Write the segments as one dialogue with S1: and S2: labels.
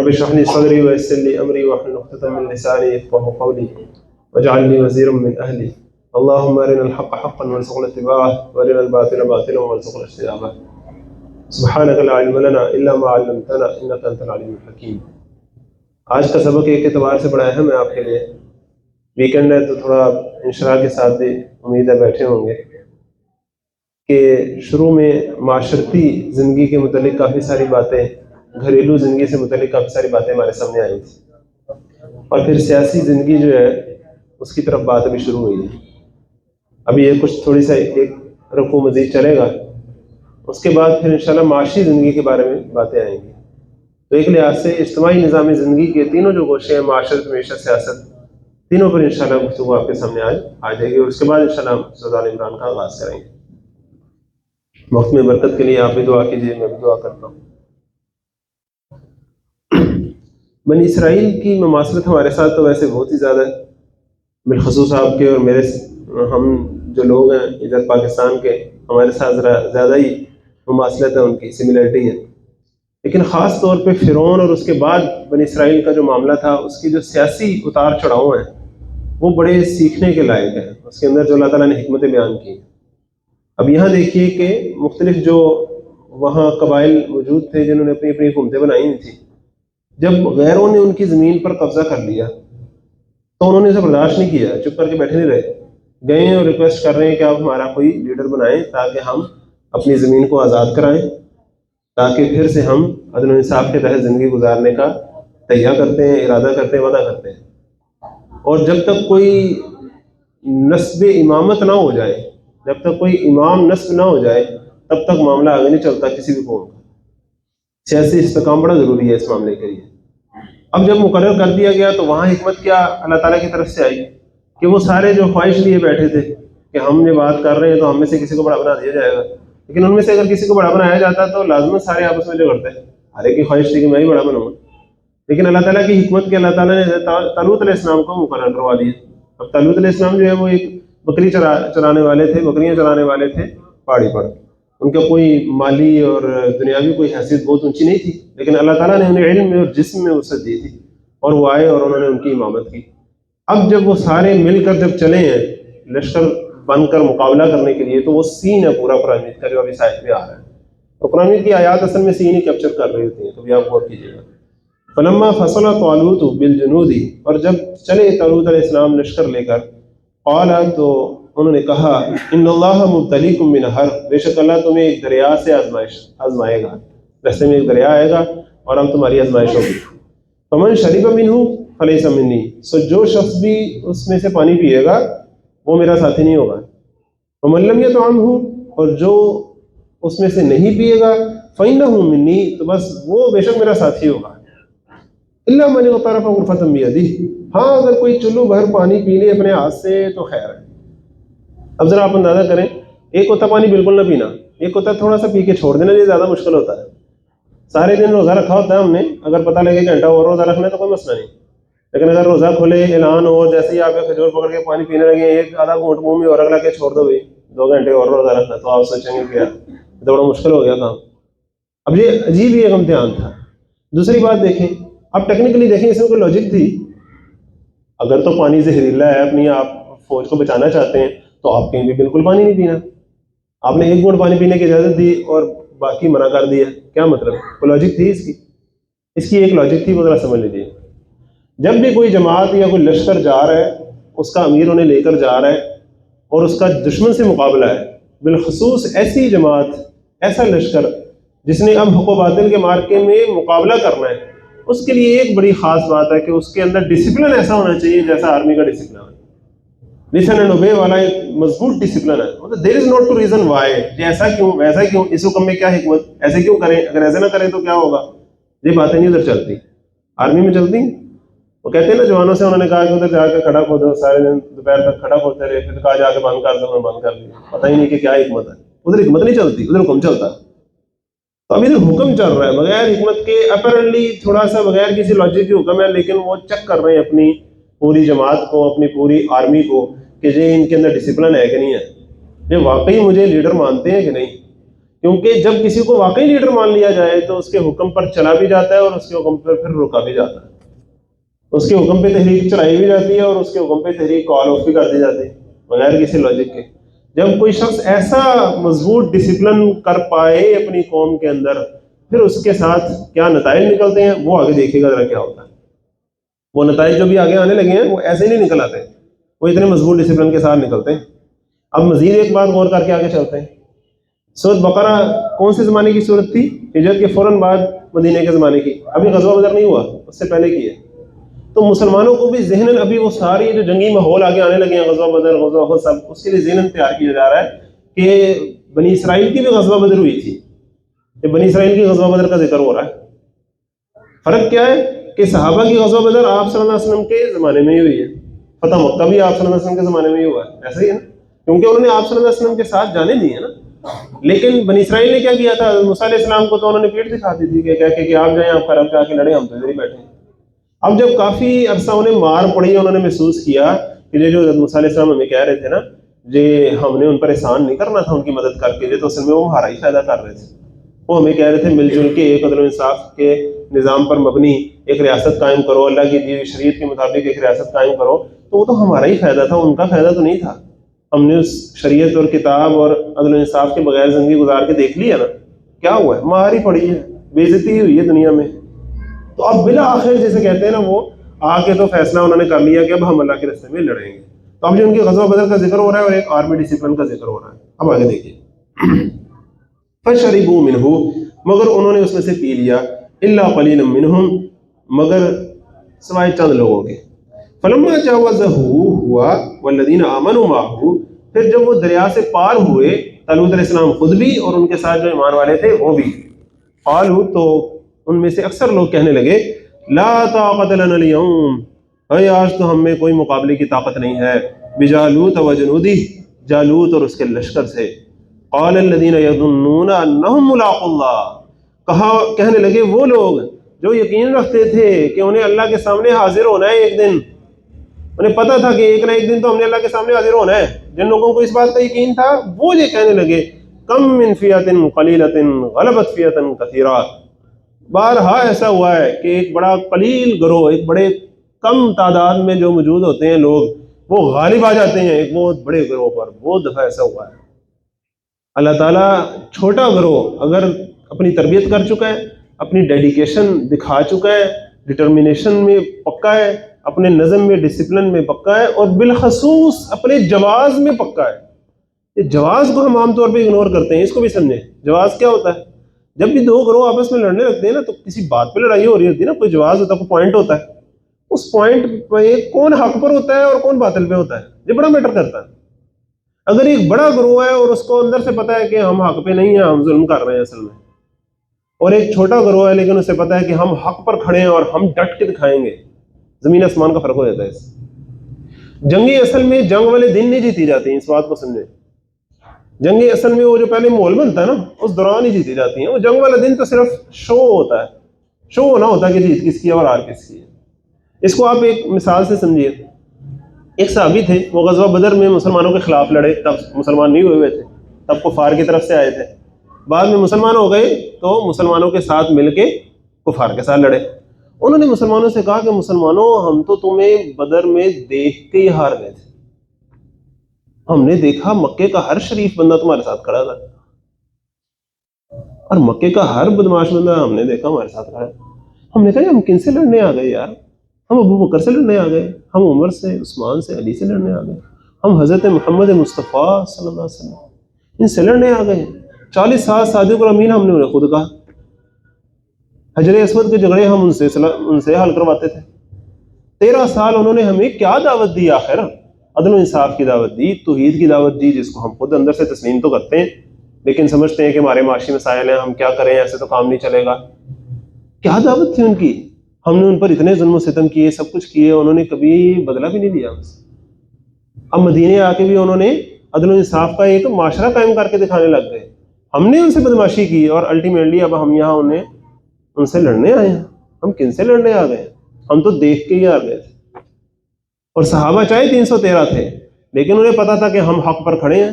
S1: رب اشرح لي صدري ويسر لي امري واحلل عقدة من لساني يفقهوا قولي واجعل لي وزيرا من اهلي اللهم ارنا الحق حقا وارزقنا اتباعه وارنا الباطل باطلا وارزقنا اجتنابه سبحانك لا علم لنا الا ما علمتنا انك انت العليم الحكيم. آج کا سبق ایک اعتبار سے بڑا اہم ہے آپ کے لیے. ویکنڈ ہے تو تھوڑا انشراح کے ساتھ بھی امید ہے بیٹھے ہوں گے کہ شروع میں معاشرتی زندگی کے متعلق کافی ساری باتیں، گھریلو زندگی سے متعلق کافی ساری باتیں ہمارے سامنے آئی تھیں، اور پھر سیاسی زندگی جو ہے اس کی طرف بات ابھی شروع ہوئی ہے. ابھی یہ کچھ تھوڑی سا ایک رکوع مزید چلے گا، اس کے بعد پھر انشاءاللہ معاشی زندگی کے بارے میں باتیں آئیں گی. تو ایک لحاظ سے اجتماعی نظام زندگی کے تینوں جو گوشے ہیں، معاشرت، معیشت، سیاست، تینوں پر انشاءاللہ گفتگو آپ کے سامنے آ جائے گی، اور اس کے بعد انشاءاللہ ہم سورۃ آل عمران کا آغاز کریں گے. وقت میں برکت کے لیے آپ بھی دعا کیجیے، میں بھی دعا کرتا ہوں. بنی اسرائیل کی مماثلت ہمارے ساتھ تو ویسے بہت ہی زیادہ ہے، بالخصوص آپ کے اور میرے، ہم جو لوگ ہیں ادھر پاکستان کے، ہمارے ساتھ ذرا زیادہ ہی مماثلت ہے، ان کی سملیرٹی ہے. لیکن خاص طور پہ فرعون اور اس کے بعد بنی اسرائیل کا جو معاملہ تھا، اس کی جو سیاسی اتار چڑھاؤ ہیں وہ بڑے سیکھنے کے لائق ہیں. اس کے اندر جو اللہ تعالیٰ نے حکمتیں بیان کی. اب یہاں دیکھیے کہ مختلف جو وہاں قبائل موجود تھے جنہوں نے اپنی اپنی حکومتیں بنائی ہوئی تھیں، جب غیروں نے ان کی زمین پر قبضہ کر لیا تو انہوں نے اسے برداشت نہیں کیا، چپ کر کے بیٹھے نہیں رہے. گئے اور ریکویسٹ کر رہے ہیں کہ آپ ہمارا کوئی لیڈر بنائیں تاکہ ہم اپنی زمین کو آزاد کرائیں، تاکہ پھر سے ہم عدل و انصاف کے تحت زندگی گزارنے کا تیہ کرتے ہیں، ارادہ کرتے ہیں، وعدہ کرتے ہیں. اور جب تک کوئی نصب امامت نہ ہو جائے، جب تک کوئی امام نصب نہ ہو جائے، تب تک معاملہ آگے نہیں چلتا کسی بھی قوم کا. سیاسی استحکام بڑا ضروری ہے اس معاملے کے لیے. اب جب مقرر کر دیا گیا تو وہاں حکمت کیا اللہ تعالیٰ کی طرف سے آئی کہ وہ سارے جو خواہش لیے بیٹھے تھے کہ ہم یہ بات کر رہے ہیں تو ہم میں سے کسی کو بڑا بنا دیا جائے گا، لیکن ان میں سے اگر کسی کو بڑا بنایا جاتا تو لازماً سارے آپس میں جو کرتے ہیں، ہر ایک کی خواہش تھی کہ میں ہی بڑا بنوں گا. لیکن اللہ تعالیٰ کی حکمت کے اللہ تعالیٰ نے طالوت علیہ السلام کو مقرر کروا دیا. اب طالوت علیہ السلام جو ہے وہ ایک بکری چرانے والے تھے، بکریاں چرانے والے تھے پہاڑی پر. ان کا کوئی مالی اور دنیاوی کوئی حیثیت بہت اونچی نہیں تھی، لیکن اللہ تعالیٰ نے انہیں علم میں اور جسم میں وسعت دی تھی، اور وہ آئے اور انہوں نے ان کی امامت کی. اب جب وہ سارے مل کر جب چلے ہیں لشکر بن کر مقابلہ کرنے کے لیے، تو وہ سین ہے پورا قرآن مجید کا جو ابھی سائٹ میں آ رہا ہے. تو قرآن مجید کی آیات اصل میں سین ہی کیپچر کر رہی ہوتی ہیں، تو بھی آپ غور کیجیے گا. فلما فصل طالوت بالجنود، اور جب چلے طالوت علیہ السلام لشکر لے کر، قال، تو انہوں نے کہا، ان اللہ مبتلیکم بنہر، بے شک اللہ تمہیں ایک دریا سے آزمائے گا. راستے میں ایک دریا آئے گا اور ہم تمہاری آزمائش ہوگی. فمن شرب منہ فلیس منی، سو جو شخص بھی اس میں سے پانی پیے گا وہ میرا ساتھی نہیں ہوگا. ومن لم یطعمہ، اور جو اس میں سے نہیں پیے گا، فإنہ منی، تو بس وہ بے شک میرا ساتھی ہوگا. الا من اغترف غرفۃ بیدہ، ہاں اگر کوئی چلو بھر پانی پی لے اپنے ہاتھ سے تو خیر ہے. اب ذرا آپ اندازہ کریں، ایک ہوتا پانی بالکل نہ پینا، ایک ہوتا تھوڑا سا پی کے چھوڑ دینا. یہ زیادہ مشکل ہوتا ہے. سارے دن روزہ رکھا ہوتا ہے ہم نے، اگر پتہ لگے گھنٹہ اور روزہ رکھنا ہے تو کوئی مسئلہ نہیں. لیکن اگر روزہ کھلے، اعلان ہو، جیسے ہی آپ کھجور پکڑ کے پانی پینے لگے، ایک آدھا گھونٹ منہ میں اور اگلا کے چھوڑ دو بھائی 2 گھنٹے اور روزہ رکھنا، تو آپ سوچیں گے کہ یہ تو بڑا مشکل ہو گیا کام. اب یہ عجیب ہی ایک امتحان تھا. دوسری بات دیکھیں، اب ٹیکنیکلی دیکھیں اس میں کوئی لاجک تھی. اگر تو پانی زہریلا ہے، اپنی آپ فوج کو بچانا چاہتے ہیں، تو آپ کہیں بھی بالکل پانی نہیں پینا. آپ نے 1 گھونٹ پانی پینے کی اجازت دی اور باقی منع کر دیا. کیا مطلب؟ کوئی لاجک تھی اس کی؟ اس کی ایک لاجک تھی، وہ ذرا سمجھ لیجیے. جب بھی کوئی جماعت یا کوئی لشکر جا رہا ہے، اس کا امیر انہیں لے کر جا رہا ہے اور اس کا دشمن سے مقابلہ ہے، بالخصوص ایسی جماعت، ایسا لشکر جس نے اب حق و باطل کے مارکے میں مقابلہ کرنا ہے، اس کے لیے ایک بڑی خاص بات ہے کہ اس کے اندر ڈسپلن ایسا ہونا چاہیے جیسا آرمی کا ڈسپلن ہے. لسن اینڈ اوبے والا ایک مضبوط ڈسپلن ہے. مطلب there is not to reason why, ایسا کیوں، ویسا کیوں، اس حکم میں کیا حکمت، ایسے کیوں کریں، اگر ایسے نہ کریں تو کیا ہوگا. یہ باتیں نہیں ادھر چلتی، آرمی میں چلتی. وہ کہتے ہیں نا جوانوں سے، انہوں نے کہا کہ ادھر جا کے کھڑا کھودو، سارے دن دوپہر تک کھڑا کھودتے رہے، پھر کہا جا کے بند کر دو، بند کر دیا. پتہ ہی نہیں کہ کیا حکمت ہے. ادھر حکمت نہیں چلتی، ادھر حکم چلتا. تو اب ادھر حکم چل رہا ہے بغیر حکمت کے، اپیرنٹلی تھوڑا سا بغیر کسی لاجک کے حکم ہے، لیکن وہ چیک کر رہے ہیں اپنی پوری جماعت کو، اپنی پوری آرمی کو، کہ یہ ان کے اندر ڈسپلن ہے کہ نہیں ہے، یہ واقعی مجھے لیڈر مانتے ہیں کہ نہیں. کیونکہ جب کسی کو واقعی لیڈر مان لیا جائے تو اس کے حکم پر چلا بھی جاتا ہے اور اس کے حکم پر پھر رکا بھی جاتا ہے، اس کے حکم پہ تحریک چلائی بھی جاتی ہے اور اس کے حکم پہ تحریک کال آف بھی کر دی جاتی ہے بغیر کسی لاجک کے۔ جب کوئی شخص ایسا مضبوط ڈسپلن کر پائے اپنی قوم کے اندر، پھر اس کے ساتھ کیا نتائج نکلتے ہیں وہ آگے دیکھیے گا ذرا کیا ہوتا ہے۔ وہ نتائج جو بھی آگے آنے لگے ہیں وہ ایسے ہی نہیں نکل آتے، وہ اتنے مضبوط ڈسپلن کے ساتھ نکلتے ہیں۔ اب مزید ایک بات غور کر کے آگے چلتے ہیں۔ سورۃ بقرہ کون سے زمانے کی صورت تھی؟ ہجرت کے فوراً بعد مدینے کے زمانے کی، ابھی غزوہ بدر نہیں ہوا، اس سے پہلے کی ہے۔ تو مسلمانوں کو بھی ذہناً ابھی وہ ساری جو جنگی ماحول آگے آنے لگے ہیں، غزوہ بدر، غزوہ احد، سب اس کے لیے ذہناً تیار کیا جا رہا ہے کہ بنی اسرائیل کی بھی غزوہ بدر ہوئی تھی، یہ بنی اسرائیل کی غزوہ بدر کا ذکر ہو رہا ہے۔ فرق کیا ہے کہ صحابہ کی غزوہ بدر آپ صلی اللہ علیہ وسلم کے زمانے میں ہی ہوئی ہے، فتح مکہ بھی آپ صلی اللہ علیہ وسلم کے زمانے میں ہی ہوا ہے، ایسا ہی ہے نا، کیونکہ انہوں نے آپ صلی اللہ علیہ وسلم کے ساتھ جانے دی ہے نا۔ لیکن بنی اسرائیل نے کیا کیا تھا؟ موسیٰ علیہ السلام کو تو انہوں نے پیٹ دکھا دی تھی کہ کہہ کے کہ آپ جائیں، آپ خراب جا کے لڑیں، ہم تو ادھر ہی بیٹھے ہیں۔ اب جب کافی عرصہ انہیں مار پڑی، انہوں نے محسوس کیا کہ یہ جو موسیٰ علیہ السلام ہمیں کہہ رہے تھے نا، ہم نے ان پر احسان نہیں کرنا تھا ان کی مدد کر کے، تو اصل میں وہ ہمارا ہی فائدہ کر رہے تھے۔ وہ ہمیں کہہ رہے تھے مل جل کے ایک عدل و انصاف کے نظام پر مبنی ایک ریاست قائم کرو، اللہ کی دی ہوئی شریعت کے مطابق ایک ریاست قائم کرو، تو وہ تو ہمارا ہی فائدہ تھا، ان کا فائدہ تو نہیں تھا۔ ہم نے اس شریعت اور کتاب اور عدل و انصاف کے بغیر زندگی گزار کے دیکھ لیا نا، کیا ہوا ہے؟ مار ہی پڑی ہے، بے عزتی ہوئی ہے دنیا میں۔ تو اب بالآخر جیسے کہتے ہیں نا، وہ آ کے تو فیصلہ انہوں نے کر لیا کہ اب ہم اللہ کے راستے میں لڑیں گے۔ تو اب جو ان کی غزوہ بدر کا ذکر ہو رہا ہے اور ایک آرمی ڈسپلن کا ذکر ہو رہا ہے۔ اب آگے دیکھیے، فشربوا منہ، مگر انہوں نے اس میں سے پی لیا، الا قلیلا منہم، مگر سوائے چند لوگوں کے۔ فلما جاوزہ ہوا والذین آمنوا معہ، پھر جب وہ دریا سے پار ہوئے، طلوت علیہ السلام خود بھی اور ان کے ساتھ جو ایمان والے تھے وہ بھی، قالوا، تو ان میں سے اکثر لوگ کہنے لگے، لا طاقت لنا اليوم، اے آج تو ہم میں کوئی مقابلے کی طاقت نہیں ہے، بجالوت وجنودہ، جالوت اور اس کے لشکر سے۔ قال الذین یظنون انہم ملاقو اللہ، کہنے لگے وہ لوگ جو یقین رکھتے تھے کہ انہیں اللہ کے سامنے حاضر ہونا ہے ایک دن، انہیں پتا تھا کہ ایک نہ ایک دن تو ہم نے اللہ کے سامنے حاضر ہونا ہے، جن لوگوں کو اس بات کا یقین تھا وہ یہ کہنے لگے، کم من فیۃ قلیلۃ غلبت فیۃ کثیرہ، بارہا ایسا ہوا ہے کہ ایک بڑا قلیل گروہ، ایک بڑے کم تعداد میں جو موجود ہوتے ہیں لوگ، وہ غالب آ جاتے ہیں ایک بہت بڑے گروہ پر۔ بہت دفعہ ایسا ہوا ہے۔ اللہ تعالیٰ چھوٹا گروہ اگر اپنی تربیت کر چکا ہے، اپنی ڈیڈیکیشن دکھا چکا ہے، ڈٹرمنیشن میں پکا ہے، اپنے نظم میں، ڈسپلن میں پکا ہے، اور بالخصوص اپنے جواز میں پکا ہے۔ یہ جواز کو ہم عام طور پہ اگنور کرتے ہیں، اس کو بھی سمجھیں۔ جواز کیا ہوتا ہے؟ جب بھی دو گروہ آپس میں لڑنے لگتے ہیں نا، تو کسی بات پہ لڑائی ہو رہی ہوتی ہے نا، کوئی جواز ہوتا ہے، کوئی پوائنٹ ہوتا ہے، اس پوائنٹ پہ کون حق پر ہوتا ہے اور کون باطل پہ ہوتا ہے، یہ بڑا میٹر کرتا ہے۔ اگر ایک بڑا گروہ ہے اور اس کو اندر سے پتا ہے کہ ہم حق پہ نہیں ہیں، ہم ظلم کر رہے ہیں اصل میں، اور ایک چھوٹا گروہ ہے لیکن اسے پتا ہے کہ ہم حق پر کھڑے ہیں اور ہم ڈٹ کے دکھائیں گے، زمین آسمان کا فرق ہو جاتا ہے اس سے۔ جنگیں اصل میں جنگ والے دن نہیں جیتی جاتی ہیں، اس بات کو سمجھیں۔ جنگیں اصل میں وہ جو پہلے ماحول بنتا ہے نا، اس دوران ہی جیتی جاتی ہیں۔ وہ جنگ والا دن تو صرف شو ہوتا ہے، شو ہونا ہوتا ہے کہ جیت کس کی ہے اور ہار کس کی ہے۔ اس کو آپ ایک مثال سے سمجھیے۔ ایک صحابی تھے، وہ غزوہ بدر میں مسلمانوں کے خلاف لڑے، تب مسلمان نہیں ہوئے تھے، تب کفار کی طرف سے آئے تھے۔ بعد میں مسلمان ہو گئے تو مسلمانوں کے ساتھ مل کے کفار کے ساتھ لڑے۔ انہوں نے مسلمانوں سے کہا کہ مسلمانوں، ہم تو تمہیں بدر میں دیکھ کے ہی ہار گئے تھے، ہم نے دیکھا مکے کا ہر شریف بندہ تمہارے ساتھ کھڑا تھا، اور مکے کا ہر بدماش بندہ ہم نے دیکھا ہمارے ساتھ کھڑا ہے۔ ہم نے کہا ہم کن سے لڑنے آ گئے یار؟ ہم ابو بکر سے لڑنے آ گئے، ہم عمر سے، عثمان سے، علی سے لڑنے آ گئے، ہم حضرت محمد مصطفیٰ صلی اللہ علیہ وسلم ان سے لڑنے آ گئے۔ 40 سال صادق اور امین ہم نے انہیں خود کہا، حجر اسود کے جھگڑے ہم ان سے حل کرواتے تھے۔ 13 سال انہوں نے ہمیں کیا دعوت دی؟ آخر عدل و انصاف کی دعوت دی، توحید کی دعوت دی، جس کو ہم خود اندر سے تسلیم تو کرتے ہیں لیکن سمجھتے ہیں کہ ہمارے معاشی مسائل ہیں، ہم کیا کریں، ایسے تو کام نہیں چلے گا۔ کیا دعوت تھی ان کی؟ ہم نے ان پر اتنے ظلم و ستم کیے، سب کچھ کیے، انہوں نے کبھی بدلہ بھی نہیں لیا ہم سے۔ اب مدینے آ کے بھی انہوں نے عدل و انصاف کا ایک معاشرہ قائم کر کے دکھانے لگ گئے۔ ہم نے ان سے بدماشی کی اور الٹیمیٹلی اب ہم یہاں ان سے لڑنے آئے ہیں۔ ہم کن سے لڑنے آ گئے؟ ہم تو دیکھ کے ہی آ گئے تھے۔ اور صحابہ چاہے 313 تھے لیکن انہیں پتا تھا کہ ہم حق پر کھڑے ہیں،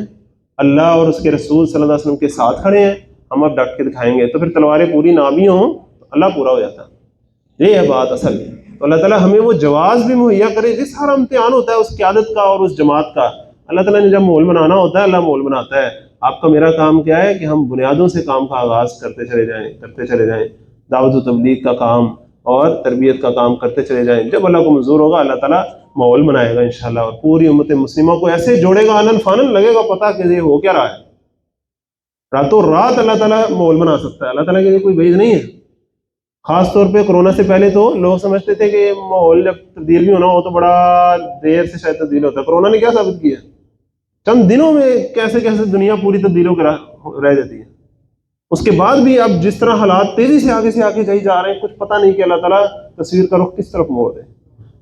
S1: اللہ اور اس کے رسول صلی اللہ علیہ وسلم کے ساتھ کھڑے ہیں، ہم اب ڈٹ کے دکھائیں گے، تو پھر تلواریں پوری نہ بھی ہوں تو اللہ پورا ہو جاتا ہے۔ یہ ہے بات اصل۔ تو اللہ تعالیٰ ہمیں وہ جواز بھی مہیا کرے، جس سارا امتحان ہوتا ہے اس قیادت کا اور اس جماعت کا، اللہ تعالیٰ نے جب مول بنانا ہوتا ہے اللہ مول بناتا ہے۔ آپ کا میرا کام کیا ہے کہ ہم بنیادوں سے کام کا آغاز کرتے چلے جائیں، دعوت و تبلیغ کا کام اور تربیت کا کام کرتے چلے جائیں۔ جب اللہ کو منظور ہوگا اللہ تعالیٰ ماحول بنائے گا انشاءاللہ، اور پوری امت مسلمہ کو ایسے جوڑے گا، آنن فانن لگے گا پتہ کہ یہ ہو کیا رہا ہے۔ راتوں رات اللہ تعالیٰ ماحول بنا سکتا ہے، اللہ تعالیٰ کے لیے کوئی بعید نہیں ہے۔ خاص طور پہ کرونا سے پہلے تو لوگ سمجھتے تھے کہ ماحول جب تبدیل بھی ہونا ہو تو بڑا دیر سے شاید تبدیل ہوتا ہے۔ کرونا نے کیا ثابت کیا؟ چند دنوں میں کیسے دنیا پوری تبدیل ہو کر رہ جاتی ہے۔ اس کے بعد بھی اب جس طرح حالات تیزی سے آگے جائی جا رہے ہیں، کچھ پتہ نہیں کہ اللہ تعالیٰ تصویر کا رخ کس طرف موڑ دے۔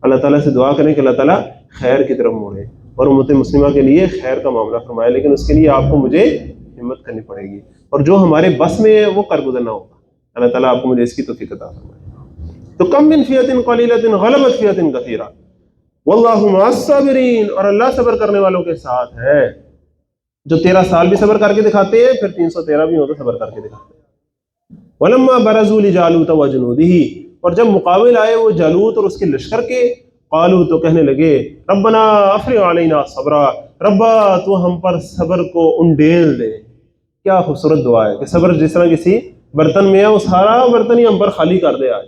S1: اللہ تعالیٰ سے دعا کریں کہ اللہ تعالیٰ خیر کی طرف موڑے اور امت مسلمہ کے لیے خیر کا معاملہ فرمائے، لیکن اس کے لیے آپ کو مجھے ہمت کرنی پڑے گی، اور جو ہمارے بس میں ہے وہ کر گزرنا ہوگا۔ اللہ تعالیٰ آپ کو مجھے اس کی توفیق عطا فرمائے۔ تو کم من فئۃ قلیلۃ غلبت فئۃ کثیرہ واللہ مع الصابرین، اور اللہ صبر کرنے والوں کے ساتھ ہے۔ جو 13 سال بھی صبر کر کے دکھاتے ہیں، پھر 313 بھی ہو تو صبر کر کے دکھاتے ہیں۔ ولما برزوا لجالوت وجنودہ، اور جب مقابل آئے وہ جالوت اور اس کے لشکر کے، قالوا تو کہنے لگے ربنا افرغ علینا صبرا، ربا تو ہم پر صبر کو انڈیل دے۔ کیا خوبصورت دعا ہے کہ صبر جس طرح کسی برتن میں ہے، وہ سارا برتن ہی ہم پر خالی کر دے آج۔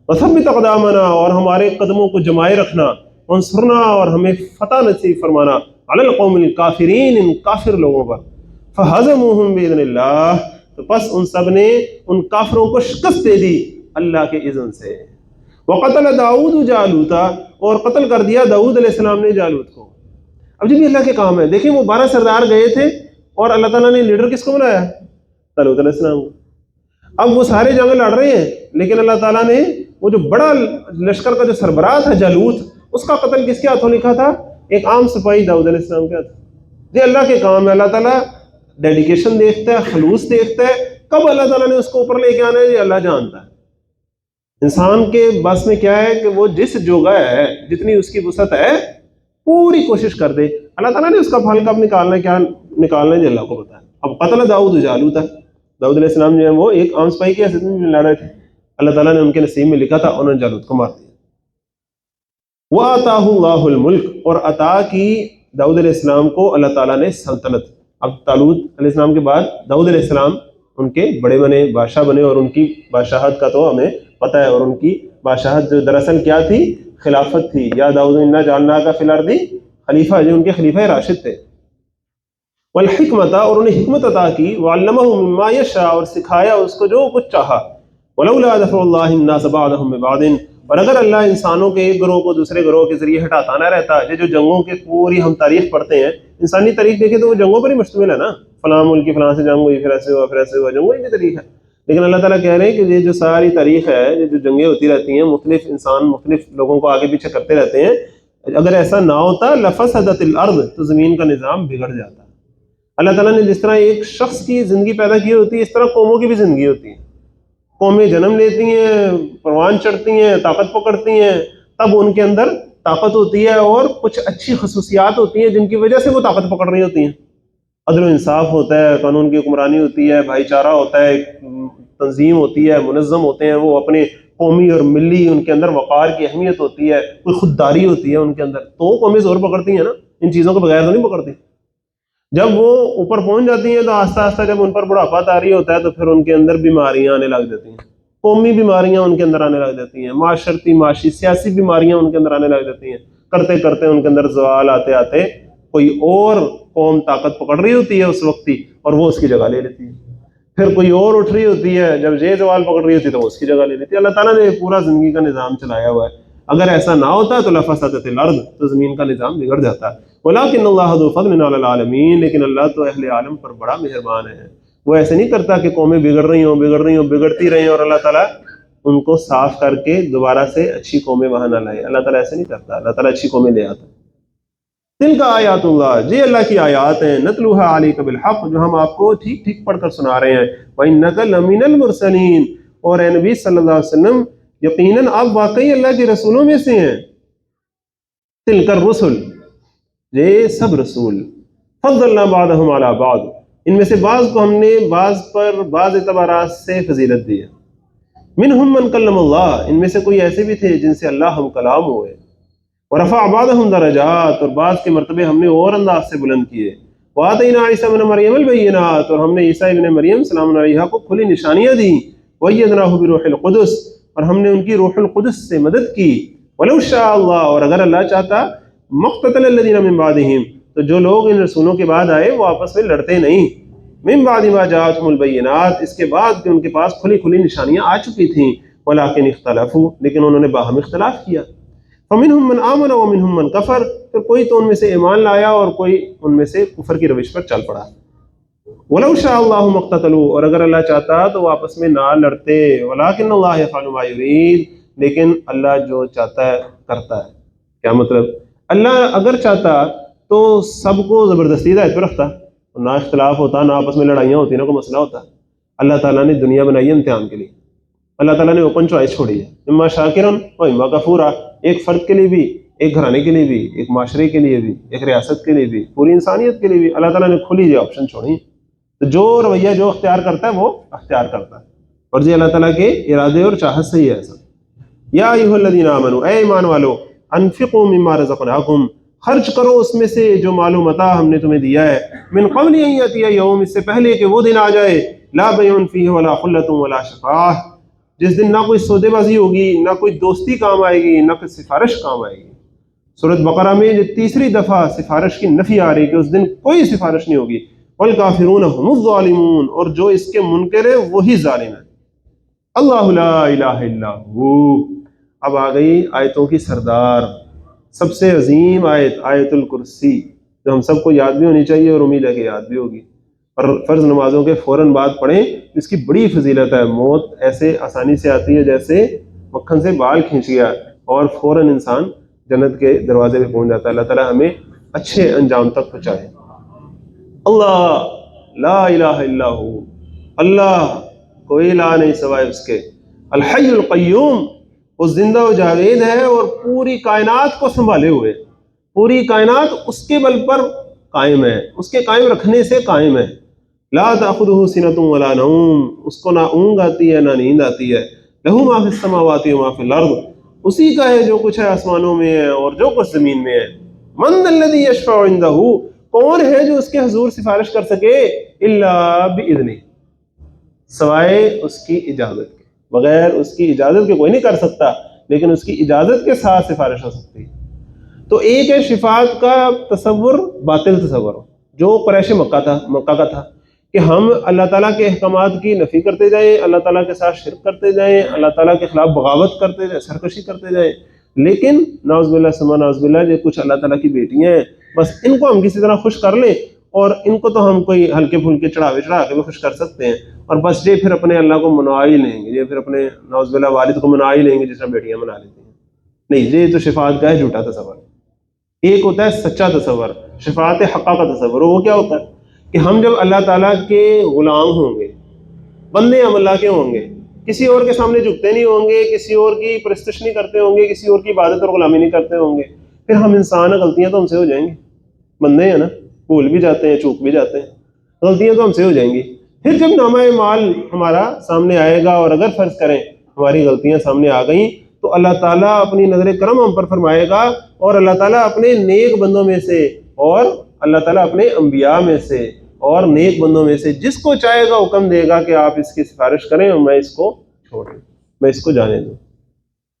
S1: وثبت اقدامنا، اور ہمارے قدموں کو جمائے رکھنا، وانصرنا، اور ہمیں فتح نصیب فرمانا، علی القوم الکافرین، ان کافر لوگوں پر۔ فہزموہم باذن اللہ، تو پس ان سب نے ان کافروں کو شکست دے دی اللہ کے اذن سے۔ وقتل داؤد جالوتا، اور قتل کر دیا داؤد علیہ السلام نے جالوت کو۔ اب یہ بھی اللہ کے کام ہے۔ دیکھیں وہ 12 سردار گئے تھے اور اللہ تعالیٰ نے لیڈر کس کو بنایا؟ داؤد علیہ السلام کو۔ اب وہ سارے جنگ لڑ رہے ہیں، لیکن اللہ تعالیٰ نے وہ جو بڑا لشکر کا جو سربراہ تھا جالوت، اس کا قتل کس کے ہاتھوں لکھا تھا؟ ایک عام سپاہی داؤد علیہ السلام کے ہاتھ۔ یہ اللہ کے کام ہے۔ اللہ تعالیٰ ڈیڈیکیشن دیکھتا ہے، خلوص دیکھتا ہے، کب اللہ تعالیٰ نے اس کو اوپر لے کے آنا ہے یہ اللہ جانتا ہے۔ انسان کے بس میں کیا ہے کہ وہ جس جگہ ہے، جتنی اس کی وسعت ہے، پوری کوشش کر دے۔ اللہ تعالیٰ نے اس کا پھل کب نکالنا ہے، کیا نکالنا ہے، یہ اللہ کو پتا ہے۔ اب قتل داؤد جالوت، داؤد علیہ السلام جو ہے وہ ایک عام سپاہی کی حیثیت میں لڑ رہے تھے، اللہ تعالیٰ نے ان کے نصیب میں لکھا تھا، انہوں نے جالوت کو مار دیا۔ وَآتَاهُ اللَّهُ الْمُلْكَ، اور عطا کی داؤد علیہ السلام کو اللہ تعالیٰ نے سلطنت۔ اب طالوت علیہ السلام کے بعد داؤد علیہ السلام ان کے بڑے بنے، بادشاہ بنے، اور ان کی بادشاہت کا تو ہمیں پتہ ہے، اور ان کی بادشاہت جو دراصل کیا تھی؟ خلافت تھی۔ یا داؤد انا جعلناک فی الارض خلیفہ، جو ان کے خلیفہ راشد تھے۔ والحکمت، اور انہیں حکمت عطا کی، وعلمہ مما یشاء، اور سکھایا اس کو جو کچھ چاہا۔ ولولا دفع اللہ الناس بعضهم ببعض، اور اگر اللہ انسانوں کے ایک گروہ کو دوسرے گروہ کے ذریعے ہٹاتا نہ رہتا، یہ جو جنگوں کے پوری ہم تاریخ پڑھتے ہیں، انسانی تاریخ دیکھیں تو وہ جنگوں پر ہی مشتمل ہے نا، فلاں ملک کی فلاں سے جنگ ہوئی، پھر ایسے ہوا، پھر ایسے ہوا، جنگوں کی تاریخ ہے۔ لیکن اللہ تعالیٰ کہہ رہے ہیں کہ یہ جو ساری تاریخ ہے، یہ جو جنگیں ہوتی رہتی ہیں، مختلف انسان مختلف لوگوں کو آگے پیچھے کرتے رہتے ہیں، اگر ایسا نہ ہوتا لفسدت الارض، تو زمین کا نظام بگڑ جاتا۔ اللہ تعالیٰ نے جس طرح ایک شخص کی زندگی پیدا کی ہوتی ہے، اس طرح قوموں کی بھی زندگی ہوتی ہے۔ قومیں جنم لیتی ہیں، پروان چڑھتی ہیں، طاقت پکڑتی ہیں، تب ان کے اندر طاقت ہوتی ہے اور کچھ اچھی خصوصیات ہوتی ہیں جن کی وجہ سے وہ طاقت پکڑ رہی ہوتی ہیں۔ عدل و انصاف ہوتا ہے، قانون کی حکمرانی ہوتی ہے، بھائی چارہ ہوتا ہے، تنظیم ہوتی ہے، منظم ہوتے ہیں وہ اپنے قومی اور ملی، ان کے اندر وقار کی اہمیت ہوتی ہے، کوئی خودداری ہوتی ہے ان کے اندر، تو قومیں زور پکڑتی ہیں نا، ان چیزوں کے بغیر تو نہیں پکڑتی۔ جب وہ اوپر پہنچ جاتی ہیں تو آہستہ آہستہ جب ان پر بڑھاپا طاری ہوتا ہے تو پھر ان کے اندر بیماریاں آنے لگ جاتی ہیں، قومی بیماریاں ان کے اندر آنے لگ جاتی ہیں، معاشرتی معاشی سیاسی بیماریاں ان کے اندر آنے لگ جاتی ہیں، کرتے کرتے ان کے اندر زوال آتے آتے کوئی اور قوم طاقت پکڑ رہی ہوتی ہے اس وقت ہی، اور وہ اس کی جگہ لے لیتی ہے، پھر کوئی اور اٹھ رہی ہوتی ہے، جب یہ زوال پکڑ رہی ہوتی ہے تو وہ اس کی جگہ لے لیتی ہے۔ اللہ تعالیٰ نے پورا زندگی کا نظام چلایا ہوا ہے، اگر ایسا نہ ہوتا تو لفسدت الارض، تو زمین کا نظام بگڑ جاتا۔ ولکن اللہ ذو فضل علی العالمین، لیکن اللہ تو اہل عالم پر بڑا مہربان ہے، وہ ایسے نہیں کرتا کہ قومیں بگڑ رہی ہوں بگڑتی رہیں اور اللہ تعالیٰ ان کو صاف کر کے دوبارہ سے اچھی قومیں وہاں نہ لائے۔ اللہ تعالیٰ ایسے نہیں کرتا، اللہ تعالیٰ اچھی قومیں لے آتا۔ تلک آیات اللہ، یہ اللہ کی آیات ہیں، نتلوها علیک بالحق، جو ہم آپ کو ٹھیک ٹھیک پڑھ کر سنا رہے ہیں، وَإِنَّكَ لَمِنَ الْمُرْسَلِينَ، اور اے نبی صلی اللہ علیہ وسلم یقیناً آپ واقعی اللہ کے رسولوں میں سے ہیں۔ تلک الرسل، یہ سب رسول، فضلنا بعضهم علی بعض، ان میں سے بعض کو ہم نے بعض پر بعض اعتبارات سے فضیلت دی ہے۔ منہم من کلم اللہ، ان میں سے کوئی ایسے بھی تھے جن سے اللہ ہم کلام ہوئے، ورفع بعضهم درجات، اور بعض کے مرتبے ہم نے اور انداز سے بلند کیے، وآتینا عیسیٰ ابن مریم البینات، اور ہم نے عیسیٰ ابن مریم سلام علیہ کو کھلی نشانیاں دیں، وأیدناہ بروح القدس، اور ہم نے ان کی روح القدس سے مدد کی، ولو شاء اللہ، اور اگر اللہ چاہتا، مقتتل الذین من بعدہم، تو جو لوگ ان رسولوں کے بعد آئے وہ آپس میں لڑتے نہیں، من بعد ما جاءتهم البینات، اس کے بعد کہ ان کے پاس کھلی کھلی نشانیاں آ چکی تھیں، ولکن اختلفوا، لیکن انہوں نے باہم اختلاف کیا، فمنہم من آمن ومنہم من کفر، پھر کوئی تو ان میں سے ایمان لایا اور کوئی ان میں سے کفر کی روش پر چل پڑا۔ ولو شاء اللہ مقتتلوا، اور اگر اللہ چاہتا تو وہ آپس میں نہ لڑتے، ولکن اللہ یفعل ما یرید، لیکن اللہ جو چاہتا ہے کرتا ہے۔ کیا مطلب؟ اللہ اگر چاہتا تو سب کو زبردستی ہدایت پہ رکھتا، نہ اختلاف ہوتا، نہ آپس میں لڑائیاں ہوتی، نہ کوئی مسئلہ ہوتا۔ اللہ تعالیٰ نے دنیا بنائی ہے امتحان کے لیے، اللہ تعالیٰ نے اوپن چوائس چھوڑی ہے، اما شاکرن و اما کفورا، ایک فرد کے لیے بھی، ایک گھرانے کے لیے بھی، ایک معاشرے کے لیے بھی، ایک ریاست کے لیے بھی، پوری انسانیت کے لیے بھی اللہ تعالیٰ نے کھلی یہ آپشن چھوڑی ہیں۔ تو جو رویہ جو اختیار کرتا ہے وہ اختیار کرتا ہے، اور یہ اللہ تعالیٰ کے ارادے اور چاہت سے ہی ہے ایسا۔ یا ایھا الذین آمنوا، اے ایمان والو، انفقوا مما رزقناکم، خرچ کرو اس میں سے جو مال و متاع ہم نے تمہیں دیا ہے، من قبل ان یاتی یوم، اس سے پہلے کہ وہ دن آ جائے، لا بیع فیہ ولا خلۃ ولا شفاعہ، جس دن نہ کوئی سودے بازی ہوگی، نہ کوئی دوستی کام آئے گی، نہ کوئی سفارش کام آئے گی۔ سورۃ بقرہ میں یہ تیسری دفعہ سفارش کی نفی آ رہی ہے کہ اس دن کوئی سفارش نہیں ہوگی، والکافرون هم الظالمون، اور جو اس کے منکر ہیں وہی ظالم ہیں۔ اللہ لا الہ الا ہو۔ اب آ گئی آیتوں کی سردار، سب سے عظیم آیت، آیت الکرسی، جو ہم سب کو یاد بھی ہونی چاہیے اور امید ہے کہ یاد بھی ہوگی، اور فرض نمازوں کے فوراً بعد پڑھیں، اس کی بڑی فضیلت ہے۔ موت ایسے آسانی سے آتی ہے جیسے مکھن سے بال کھینچ گیا، اور فوراً انسان جنت کے دروازے پہ پہنچ جاتا ہے۔ اللہ تعالیٰ ہمیں اچھے انجام تک پہنچائے۔ اللہ لا الہ الا ہو، اللہ کوئی الہ نہیں سوائے اس کے، الحی القیوم، وہ زندہ و جاوید ہے اور پوری کائنات کو سنبھالے ہوئے، پوری کائنات اس کے بل پر قائم ہے، اس کے قائم رکھنے سے قائم ہے۔ لا تأخذہ سنۃ ولا نوم، اس کو نہ اونگ آتی ہے نہ نیند آتی ہے۔ لہ ما فی السماوات و ما فی الارض، اسی کا ہے جو کچھ ہے آسمانوں میں ہے اور جو کچھ زمین میں ہے۔ من ذا الذی یشفع عندہ، کون ہے جو اس کے حضور سفارش کر سکے؟ الا باذنہ، سوائے اس کی اجازت کے، بغیر اس کی اجازت کے کوئی نہیں کر سکتا، لیکن اس کی اجازت کے ساتھ سفارش ہو سکتی ہے۔ تو ایک ہے شفاعت کا تصور، باطل تصور، جو قریش مکہ کا تھا، کہ ہم اللہ تعالیٰ کے احکامات کی نفی کرتے جائیں، اللہ تعالیٰ کے ساتھ شرک کرتے جائیں، اللہ تعالیٰ کے خلاف بغاوت کرتے جائیں، سرکشی کرتے جائیں، لیکن نعوذ باللہ ثم نعوذ باللہ یہ کچھ اللہ تعالیٰ کی بیٹیاں ہیں، بس ان کو ہم کسی طرح خوش کر لیں، اور ان کو تو ہم کوئی ہلکے پھلکے چڑھا کے بھی خوش کر سکتے ہیں، اور بس یہ پھر اپنے اللہ کو منا ہی لیں گے، یہ پھر اپنے نعوذ باللہ والد کو منا ہی لیں گے جس طرح بیٹیاں منا لیتی ہیں۔ نہیں، یہ تو شفاعت کا ہے جھوٹا تصور۔ ایک ہوتا ہے سچا تصور، شفاعت حقہ کا تصور، وہ کیا ہوتا ہے کہ ہم جب اللہ تعالیٰ کے غلام ہوں گے، بندے ہم اللہ کے ہوں گے، کسی اور کے سامنے جھکتے نہیں ہوں گے، کسی اور کی پرستش نہیں کرتے ہوں گے، کسی اور کی عبادت اور غلامی نہیں کرتے ہوں گے، پھر ہم انسان، غلطیاں تو ہم سے ہو جائیں گی، بندے ہیں نا، بھول بھی جاتے ہیں، چوک بھی جاتے ہیں، غلطیاں تو ہم سے ہو جائیں گی۔ پھر جب نامہ اعمال ہمارا سامنے آئے گا، اور اگر فرض کریں ہماری غلطیاں سامنے آ گئیں، تو اللہ تعالیٰ اپنی نظر کرم ہم پر فرمائے گا، اور اللہ تعالیٰ اپنے نیک بندوں میں سے، اور اللہ تعالیٰ اپنے انبیاء میں سے اور نیک بندوں میں سے جس کو چاہے گا حکم دے گا کہ آپ اس کی سفارش کریں اور میں اس کو چھوڑ دوں، میں اس کو جانے دوں۔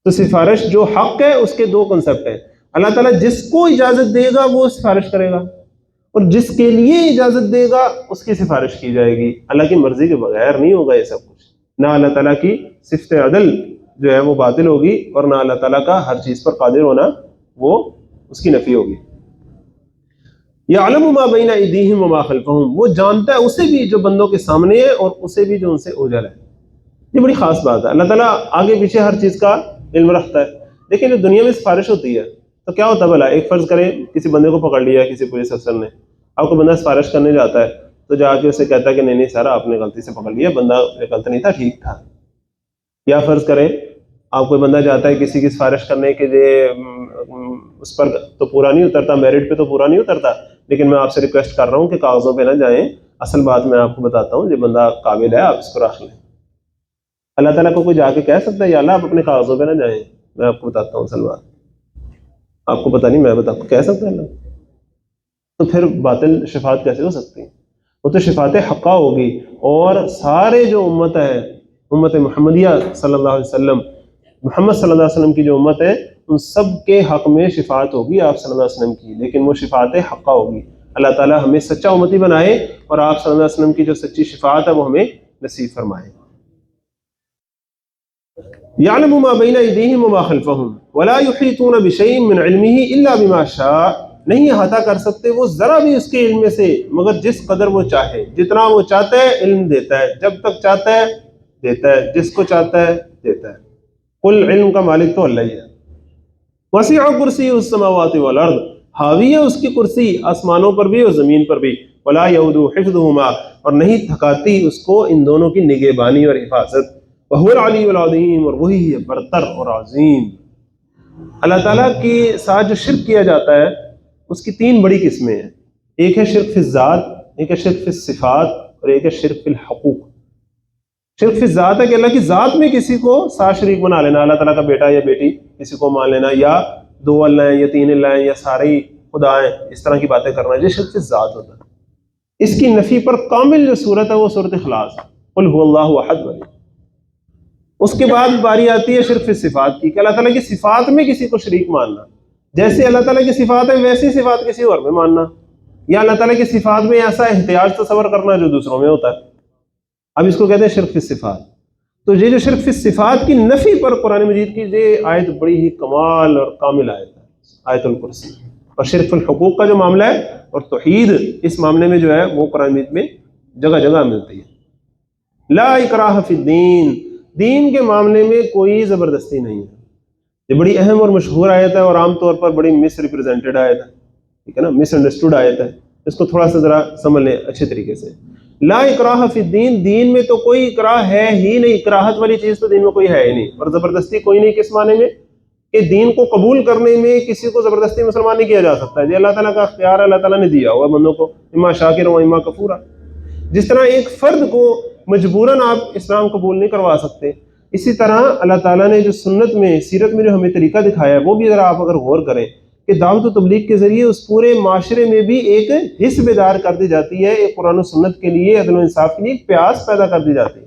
S1: تو سفارش جو حق ہے اس کے دو کنسپٹ ہیں، اللہ تعالیٰ جس کو اجازت دے گا وہ سفارش کرے گا، اور جس کے لیے اجازت دے گا اس کی سفارش کی جائے گی۔ اللہ کی مرضی کے بغیر نہیں ہوگا یہ سب کچھ، نہ اللہ تعالیٰ کی صفت عدل جو ہے وہ باطل ہوگی، اور نہ اللہ تعالیٰ کا ہر چیز پر قادر ہونا وہ اس کی نفی ہوگی۔ یعلم ما بین ایدیہم وما خلفہم، وہ جانتا ہے اسے بھی جو بندوں کے سامنے ہے اور اسے بھی جو ان سے اوجھل ہے۔ یہ بڑی خاص بات ہے، اللہ تعالیٰ آگے پیچھے ہر چیز کا علم رکھتا ہے، لیکن جو دنیا میں سفارش ہوتی ہے تو کیا ہوتا ہے بھلا؟ ایک فرض کریں کسی بندے کو پکڑ لیا کسی پولیس افسر نے، آپ کو بندہ سفارش کرنے جاتا ہے تو جا کے اسے کہتا ہے کہ نہیں سر آپ نے غلطی سے پکڑ لیا، بندہ غلط نہیں تھا، ٹھیک تھا۔ یا فرض کریں آپ کوئی بندہ جاتا ہے کسی کی سفارش کرنے کے لیے، اس پر تو پورا نہیں اترتا، میرٹ پہ تو پورا نہیں اترتا، لیکن میں آپ سے ریکویسٹ کر رہا ہوں کہ کاغذوں پہ نہ جائیں، اصل بات میں آپ کو بتاتا ہوں، جو بندہ قابل ہے آپ اس کو رکھ لیں۔ اللہ تعالیٰ کو کوئی جا کے کہہ سکتا ہے یا اللہ آپ اپنے کاغذوں پہ نہ جائیں؟ میں آپ کو بتاتا ہوں اصل بات، آپ کو پتہ نہیں، میں بتا کہہ سکتا ہے اللہ؟ تو پھر باطل شفاعت کیسے ہو سکتی ہے؟ وہ تو شفاعت حقہ ہوگی، اور سارے جو امت ہے، امت محمدیہ صلی اللہ علیہ وسلم، محمد صلی اللہ علیہ وسلم کی جو امت ہے، ان سب کے حق میں شفاعت ہوگی آپ صلی اللہ علیہ وسلم کی، لیکن وہ شفاعت حقہ ہوگی۔ اللہ تعالیٰ ہمیں سچا امتی بنائے اور آپ صلی اللہ علیہ وسلم کی جو سچی شفاعت ہے وہ ہمیں نصیب فرمائے۔ یعلم ما بین ایدیہم وما خلفہم ولا یحیطون بشیء من علمہ الا بما شاء، نہیں احاطہ کر سکتے وہ ذرا بھی اس کے علم سے مگر جس قدر وہ چاہے، جتنا وہ چاہتا ہے علم دیتا ہے، جب تک چاہتا ہے دیتا ہے، جس کو چاہتا ہے دیتا ہے۔ کل علم کا مالک تو اللہ ہی ہے۔ وسع کرسی السماوات والارض، حاوی ہے اس کی کرسی آسمانوں پر بھی اور زمین پر بھی، ولا یؤود حفظہما، اور نہیں تھکاتی اس کو ان دونوں کی نگہبانی اور حفاظت، وہو العلی العظیم، اور وہی ہے برتر اور عظیم۔ اللہ تعالیٰ کے ساتھ جو شرک کیا جاتا ہے اس کی تین بڑی قسمیں ہیں، ایک ہے شرک فی الذات، ایک ہے شرک فی الصفات، اور ایک ہے شرک فی الحقوق۔ شرک فی الذات ہے کہ اللہ کی ذات میں کسی کو ساتھ شریک بنا لینا، اللہ تعالیٰ کا بیٹا یا بیٹی کسی کو مان لینا، یا دو اللہ ہیں یا تین اللہ ہیں یا سارے ہی خدا ہیں، اس طرح کی باتیں کرنا، یہ شرک فی الذات ہوتا ہے۔ اس کی نفی پر کامل جو صورت ہے وہ صورت اخلاص، قل هو اللہ احد والی۔ اس کے بعد باری آتی ہے شرک فی الصفات کی، کہ اللہ تعالیٰ کی صفات میں کسی کو شریک ماننا، جیسے اللہ تعالیٰ کی صفات ہے ویسی صفات کسی اور میں ماننا، یا اللہ تعالیٰ کی صفات میں ایسا احتیاج تصور کرنا جو دوسروں میں ہوتا ہے۔ اب اس کو کہتے ہیں شرک فی الصفات۔ تو یہ جو شرک فی الصفات کی نفی پر قرآن مجید کی یہ آیت بڑی ہی کمال اور کامل آیت ہے، آیت الکرسی۔ اور شرک فی الحقوق کا جو معاملہ ہے اور توحید اس معاملے میں جو ہے وہ قرآن مجید میں جگہ جگہ ملتی ہے۔ لا اکراہ فی الدین، دین کے معاملے میں کوئی زبردستی نہیں ہے۔ یہ بڑی اہم اور مشہور آیت ہے اور عام طور پر بڑی مس ریپرزینٹڈ آیت ہے، ٹھیک ہے نا، مس انڈرسٹوڈ آیت ہے، اس کو تھوڑا سا ذرا سمجھ لیں اچھے طریقے سے۔ لا اکراہ فی الدین، دین میں تو کوئی اکراہ ہے ہی نہیں، اکراہت والی چیز تو دین میں کوئی ہے ہی نہیں، اور زبردستی کوئی نہیں کس معنی میں کہ دین کو قبول کرنے میں کسی کو زبردستی مسلمان نہیں کیا جا سکتا ہے، یہ اللہ تعالیٰ کا اختیار ہے، اللہ تعالیٰ نے دیا ہوا بندوں کو، اما شاکر و اما کفورا۔ جس طرح ایک فرد کو مجبوراً آپ اسلام قبول نہیں کروا سکتے، اسی طرح اللہ تعالیٰ نے جو سنت میں سیرت میں جو ہمیں طریقہ دکھایا ہے وہ بھی ذرا آپ اگر غور کریں کہ دعوت و تبلیغ کے ذریعے اس پورے معاشرے میں بھی ایک حس بیدار کر دی جاتی ہے، ایک قرآن و سنت کے لیے، عدل و انصاف کے لیے ایک پیاس پیدا کر دی جاتی ہے۔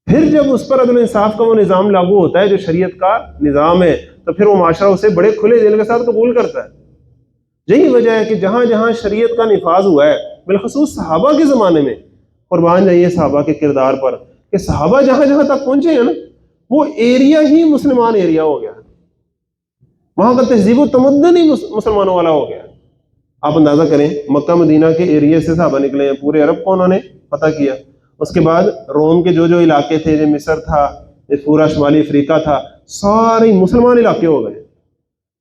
S1: پھر جب اس پر عدل و انصاف کا وہ نظام لاگو ہوتا ہے جو شریعت کا نظام ہے، تو پھر وہ معاشرہ اسے بڑے کھلے دل کے ساتھ قبول کرتا ہے۔ یہی وجہ ہے کہ جہاں جہاں شریعت کا نفاذ ہوا ہے، بالخصوص صحابہ کے زمانے میں، قربان جائیے صحابہ کے کردار پر، کہ صحابہ جہاں جہاں تک پہنچے ہیں نا وہ ایریا ہی مسلمان ایریا ہو گیا، وہاں کا تہذیب و تمدن ہی مسلمانوں والا ہو گیا۔ آپ اندازہ کریں مکہ مدینہ کے ایریے سے صحابہ نکلے ہیں، پورے عرب کو انہوں نے فتح کیا، اس کے بعد روم کے جو جو علاقے تھے، جو مصر تھا، یہ پورا شمالی افریقہ تھا، سارے مسلمان علاقے ہو گئے۔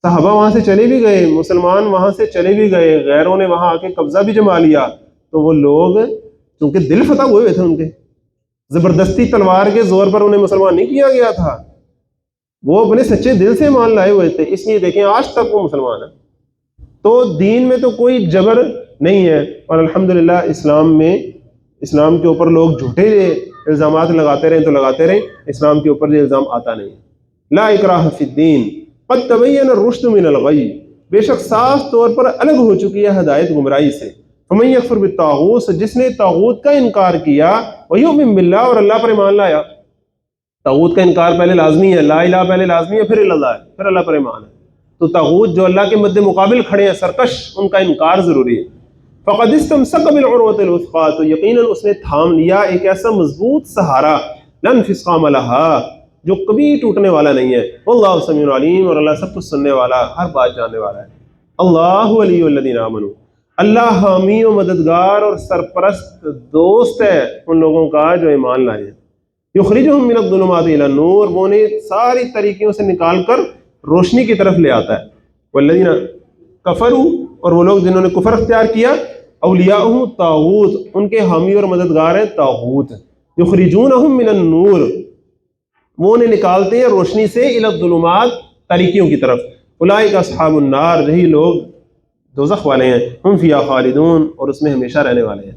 S1: صحابہ وہاں سے چلے بھی گئے، مسلمان وہاں سے چلے بھی گئے، غیروں نے وہاں آ کے قبضہ بھی جما لیا، تو وہ لوگ چونکہ دل فتح ہوئے تھے ان کے، زبردستی تلوار کے زور پر انہیں مسلمان نہیں کیا گیا تھا، وہ اپنے سچے دل سے مان لائے ہوئے تھے، اس لیے دیکھیں آج تک وہ مسلمان ہیں۔ تو دین میں تو کوئی جبر نہیں ہے، اور الحمدللہ اسلام میں، اسلام کے اوپر لوگ جھوٹے الزامات لگاتے رہیں تو لگاتے رہیں، اسلام کے اوپر یہ الزام آتا نہیں ہے۔ لا اکراہ فی الدین قد تبین الرشد من الغی، بے شک صاف طور پر الگ ہو چکی ہے ہدایت گمراہی سے۔ فمن یکفر بالطاغوت، جس نے طاغوت کا انکار کیا، ویؤمن باللہ، اور اللہ پر ایمان لایا۔ طاغوت کا انکار پہلے لازمی ہے، لا الہ پہلے لازمی ہے، پھر اللہ ہے، پھر اللہ پر ایمان ہے۔ تو طاغوت جو اللہ کے مد مقابل کھڑے ہیں سرکش، ان کا انکار ضروری ہے۔ فقد استمسک بالعروۃ الوثقی، تو یقیناً اس نے تھام لیا ایک ایسا مضبوط سہارا، لا انفصام لہا، جو کبھی ٹوٹنے والا نہیں ہے۔ واللہ سمیع علیم، اور اللہ سب کچھ سننے والا، ہر بات جاننے والا ہے۔ اللہ ولی الذین آمنوا، اللہ حامی و مددگار اور سرپرست دوست ہے ان لوگوں کا جو ایمان لائے ہیں۔ یخرجہم من الظلمات الی النور، وہ انہیں ساری طریقوں سے نکال کر روشنی کی طرف لے آتا ہے۔ والذین کفروا، اور وہ لوگ جنہوں نے کفر اختیار کیا، اولیاءہم الطاغوت، ان کے حامی اور مددگار ہیں طاغوت۔ یخرجونہم من النور، وہ انہیں نکالتے ہیں روشنی سے، الی الظلمات، تاریکیوں کی طرف۔ اولئک اصحاب النار، یہی لوگ دوزخ والے ہیں، ہم فیہا خالدون، اور اس میں ہمیشہ رہنے والے ہیں۔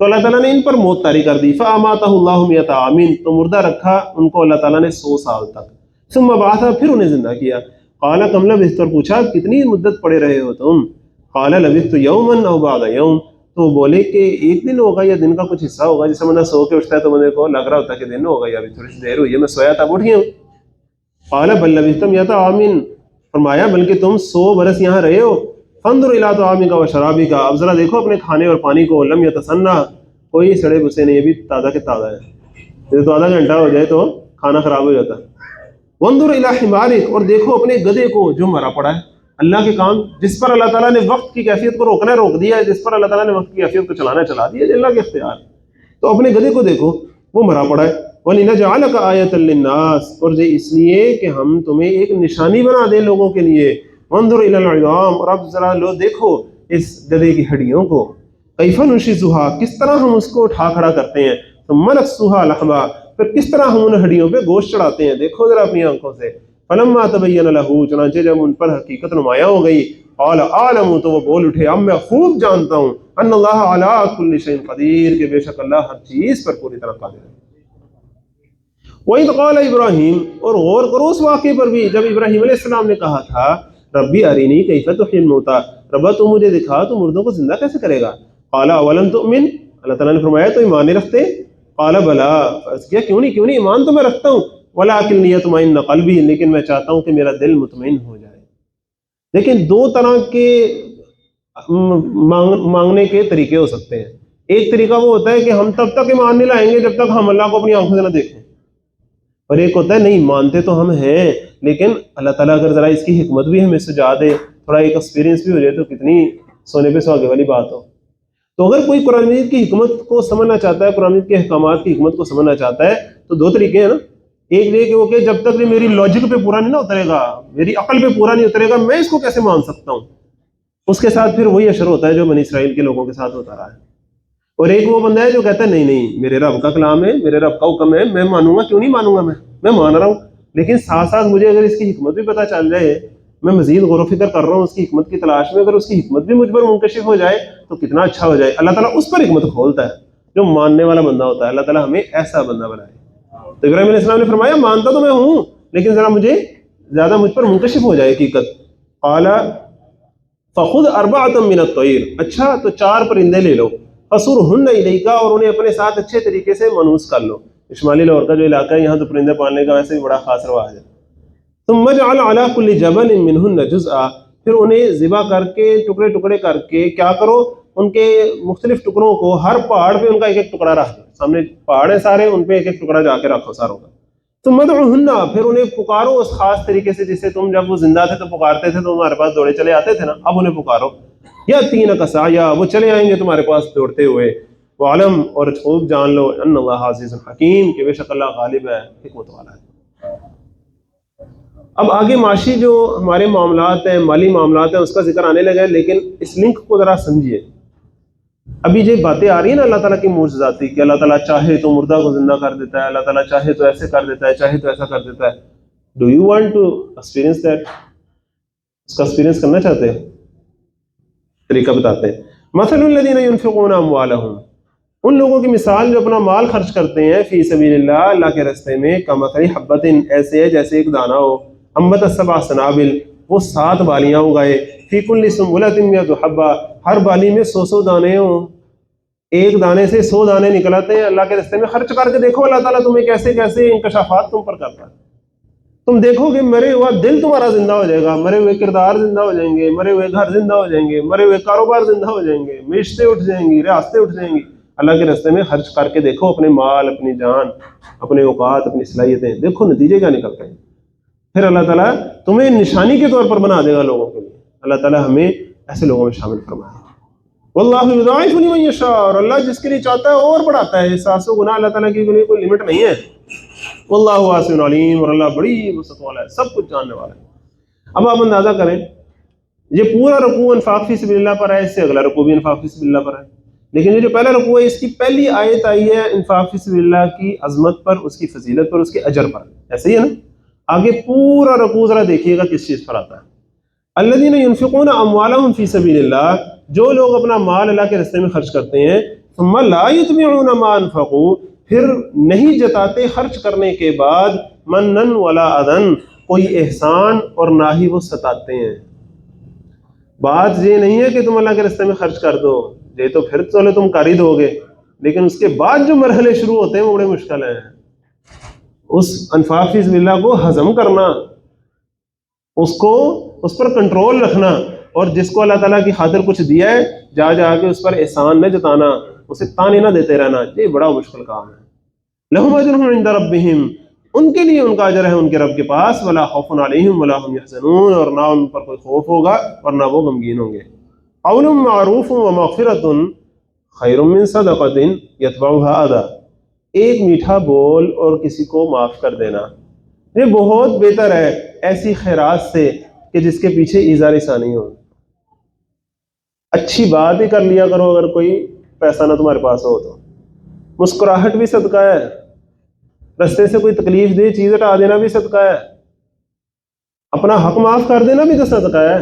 S1: تو اللہ تعالیٰ نے ان پر موت طاری کر دی. فَأَمَاتَهُ اللَّهُ مِئَةَ عَامٍ، تو مردہ رکھا ان کو اللہ تعالیٰ نے 100 سال تک. ثم بعث، پھر انہیں زندہ کیا. قال كم لبثت، پوچھا کتنی مدت پڑے رہے ہو تم. قال لبثت يوما او بعض يوم، تو بولے کہ ایک دن ہوگا یا دن کا کچھ حصہ ہوگا. جیسے بندہ سو کے اٹھتا ہے تو بندے کو لگ رہا ہوتا ہے کہ دن ہوگا یا ابھی تھوڑی سی دیر ہوئی ہے، میں سویا تھا اٹھ گیا ہوں. قال بل لبثت مئة عام، فرمایا بلکہ تم 100 برس یہاں رہے ہو. فانظر الى طعامك وشرابك، اب ذرا دیکھو اپنے کھانے اور پانی کو. لم يتسنى، کوئی سڑے بسے نہیں، ابھی تازہ کے تازہ ہے. یہ تو آدھا گھنٹہ ہو جائے تو کھانا خراب ہو جاتا ہے. وانظر الى حمارك، اور دیکھو اپنے گدھے کو جو مرا پڑا ہے. اللہ کے کام جس پر اللہ تعالیٰ نے وقت کی کیفیت کو روکنا ہے روک دیا ہے، جس پر اللہ تعالیٰ نے وقت کی کیفیت کو چلانا ہے چلا دیا ہے، اللہ کے اختیار. تو اپنے گدھے کو دیکھو وہ مرا پڑا ہے. وَلِنَجْعَلَكَ آیَةً لِلنَّاسِ، اور یہ اس لیے کہ ہم تمہیں ایک نشانی بنا دیں لوگوں کے لیے. وَانظُرْ إِلَى الْعِظَامِ، اور اب ذرا لو دیکھو اس گدھے کی ہڈیوں کو. كَيْفَ نُنشِزُهَا، کس طرح ہم اس کو اٹھا کھڑا کرتے ہیں. ثُمَّ نَكْسُوهَا لَحْمًا، پھر کس طرح ہم ان ہڈیوں پہ گوشت چڑھاتے ہیں. دیکھو ذرا اپنی آنکھوں سے. فَلَمَّا تَبَيَّنَ لَهُ، چنانچہ جب ان پر حقیقت نمایاں ہو گئی. قَالَ أَعْلَمُ، تو وہ بول اٹھے اب میں خوب جانتا ہوں. أَنَّ اللَّهَ عَلَىٰ كُلِّ شَيْءٍ قَدِيرٌ، کہ بے شک اللہ ہر چیز پر پوری طرح قادر ہے. وَإِذْ قَالَ ابراہیم، اور غور کرو اس واقعے پر بھی جب ابراہیم علیہ السلام نے کہا تھا ربی ارینی کیف تحیی الموتیٰ، ربا تو مجھے دکھا تو مردوں کو زندہ کیسے کرے گا. قال اولم تؤمن، اللہ تعالیٰ نے فرمایا تو ایمان نہیں رکھتے. قال بلا، فرض کیا کیوں نہیں ایمان تو میں رکھتا ہوں. ولکن لیطمئن قلبی، لیکن میں چاہتا ہوں کہ میرا دل مطمئن ہو جائے. لیکن دو طرح کے مانگنے کے طریقے ہو سکتے ہیں. ایک طریقہ وہ ہوتا ہے کہ ہم تب تک ایمان نہیں لائیں گے جب تک ہم اللہ کو اپنی آنکھوں سے نہ دیکھیں. اور ایک ہوتا ہے نہیں مانتے تو ہم ہیں لیکن اللہ تعالیٰ اگر ذرا اس کی حکمت بھی ہمیں سجا دے، تھوڑا ایک ایکسپیرینس بھی ہو جائے تو کتنی سونے پہ سہاگے والی بات ہو. تو اگر کوئی قرآن مجید کی حکمت کو سمجھنا چاہتا ہے، قرآن مجید کے احکامات کی حکمت کو سمجھنا چاہتا ہے تو دو طریقے ہیں نا. ایک یہ کہ وہ کہ جب تک یہ میری لاجک پہ پورا نہیں نہ اترے گا، میری عقل پہ پورا نہیں اترے گا، میں اس کو کیسے مان سکتا ہوں. اس کے ساتھ پھر وہی اشر ہوتا ہے جو بنی اسرائیل کے لوگوں کے ساتھ ہوتا رہا ہے. اور ایک وہ بندہ ہے جو کہتا ہے نہیں میرے رب کا کلام ہے، میرے رب کا حکم ہے، میں مانوں گا. کیوں نہیں مانوں گا، میں مان رہا ہوں، لیکن ساتھ ساتھ مجھے اگر اس کی حکمت بھی پتہ چل جائے، میں مزید غور و فکر کر رہا ہوں اس کی حکمت کی تلاش میں، اگر اس کی حکمت بھی مجھ پر منکشف ہو جائے تو کتنا اچھا ہو جائے. اللہ تعالیٰ اس پر حکمت کھولتا ہے جو ماننے والا بندہ ہوتا ہے. اللہ تعالیٰ ہمیں ایسا بندہ بنائے. تو ابراہیم علیہ السلام نے فرمایا مانتا تو میں ہوں لیکن ذرا مجھے زیادہ مجھ پر منکشف ہو جائے حقیقت. قال فخذ اربعۃ من الطیر، اچھا تو 4 پرندے لے لو. فصرهن الیک، اور انہیں اپنے ساتھ اچھے طریقے سے منوس کر لو. شمالی لاہور کا جو علاقہ ہے یہاں تو پرندے پالنے کا ویسے بھی بڑا خاص رواج ہے. ثم اجعل علی کل جبل منهن جزءا، پھر انہیں ذبح کر کے ٹکڑے ٹکڑے کر کے کیا کرو، ان کے مختلف ٹکڑوں کو ہر پہاڑ پہ ان کا ایک ایک ٹکڑا رکھ دو. سامنے پہاڑ ہیں سارے، ان پہ ایک ایک ٹکڑا جا کے رکھو ساروں کا. ثم ادعوهن، پھر انہیں پکارو اس خاص طریقے سے جسے تم جب وہ زندہ تھے تو پکارتے تھے تو تمہارے پاس دوڑے چلے آتے تھے نا، اب انہیں پکارو. یاتینک سعیا، وہ چلے آئیں گے تمہارے پاس دوڑتے ہوئے. وعلم، اور خوب جان لو ان اللہ عزیز حکیم، کہ بے شک اللہ غالب ہے، حکمت والا ہے. اب آگے معاشی جو ہمارے معاملات ہیں، مالی معاملات ہیں، اس کا ذکر آنے لگا ہے، لیکن اس لنک کو ذرا سمجھیے. ابھی یہ باتیں آ رہی ہیں نا اللہ تعالیٰ کی معجزاتی، کہ اللہ تعالیٰ چاہے تو مردہ کو زندہ کر دیتا ہے، اللہ تعالیٰ چاہے تو ایسے کر دیتا ہے، چاہے تو ایسا کر دیتا ہے. Do you want to experience that? اس کا ایکسپیرینس کرنا چاہتے ہیں؟ طریقہ بتاتے ہیں. مثل الذین ينفقون اموالهم، ان لوگوں کی مثال جو اپنا مال خرچ کرتے ہیں فی سبیل اللہ، اللہ کے راستے میں، کمثل حبۃ، ایسے ہے جیسے ایک دانہ ہو، انبتت 7 سنابل، وہ 7 بالیاں اگائے، فی کل سنبلۃ 100 حبہ، ہر بالی میں 100 دانے ہوں. ایک دانے سے 100 دانے نکل آتے ہیں. اللہ کے راستے میں خرچ کر کے دیکھو اللہ تعالیٰ تمہیں کیسے کیسے انکشافات تم پر کرتا ہے. تم دیکھو گے مرے ہوا دل تمہارا زندہ ہو جائے گا، مرے ہوئے کردار زندہ ہو جائیں گے، مرے ہوئے گھر زندہ ہو جائیں گے، مرے ہوئے کاروبار زندہ ہو جائیں گے، معیشتیں اٹھ جائیں گی، ریاستیں اٹھ جائیں گی. اللہ کے راستے میں خرچ کر کے دیکھو اپنے مال، اپنی جان، اپنے اوقات، اپنی صلاحیتیں، دیکھو نتیجے کیا نکلتے ہیں. پھر اللہ تعالیٰ تمہیں نشانی کے طور پر بنا دے گا لوگوں کے لیے. اللہ تعالیٰ ہمیں ایسے لوگوں میں شامل فرمائے. واللہ یضاعف لمن یشاء، اور اللہ جس کے لیے چاہتا ہے اور بڑھاتا ہے. 700 گنا اللہ تعالیٰ کی لیے کوئی لمٹ نہیں ہے. واللہ واسع علیم، اور اللہ بڑی وسعت والا ہے، سب کچھ جاننے والا ہے. اب آپ اندازہ کریں، یہ پورا رکوع انفاق فی سبیل اللہ پر ہے، اس سے اگلا رکوع بھی انفاق فی سبیل اللہ پر ہے. لیکن یہ جو پہلا رکوع ہے اس کی پہلی آیت آئی ہے انفاق فی سبیل اللہ کی عظمت پر، اس کی فضیلت پر، اس کے اجر پر. ایسے ہی ہے نا. آگے پورا رکوع ذرا دیکھیے گا کس چیز پر آتا ہے. الذین ينفقون اموالهم فی سبیل اللہ، جو لوگ اپنا مال اللہ کے راستے میں خرچ کرتے ہیں، ثم لا یتبعون ما انفقوا، پھر نہیں جتاتے خرچ کرنے کے بعد منن ولا اذن، کوئی احسان اور نہ ہی وہ ستاتے ہیں۔ بات یہ نہیں ہے کہ تم اللہ کے راستے میں خرچ کر دو، یہ تو پھر چلو تم کر ہی دو گے، لیکن اس کے بعد جو مرحلے شروع ہوتے ہیں وہ بڑے مشکل ہیں۔ اس انفاق فی سبیل اللہ کو ہضم کرنا، اس پر کنٹرول رکھنا، اور جس کو اللہ تعالیٰ کی خاطر کچھ دیا ہے جا کے اس پر احسان نہ جتانا، اسے تانے نہ دیتے رہنا، یہ بڑا مشکل کام ہے۔ لہم اجرہم عند ربہم، ان کے لیے ان کا اجر ہے ان کے رب کے پاس، ولا خوف علیہم ولا هم یحزنون، اور نہ ان پر کوئی خوف ہوگا اور نہ وہ غمگین ہوں گے۔ قول معروف ومغفرۃ خیر من صدقۃ یتبعها اذی، ایک میٹھا بول اور کسی کو معاف کر دینا یہ بہت بہتر ہے ایسی خیرات سے کہ جس کے پیچھے ایذا رسانی ہو۔ اچھی بات ہی کر لیا کرو، اگر کوئی پیسہ نہ تمہارے پاس ہو تو۔ مسکراہٹ بھی صدقہ ہے، رستے سے کوئی تکلیف دہ چیز ہٹا دینا بھی صدقہ ہے، اپنا حق معاف کر دینا بھی تو صدقہ ہے۔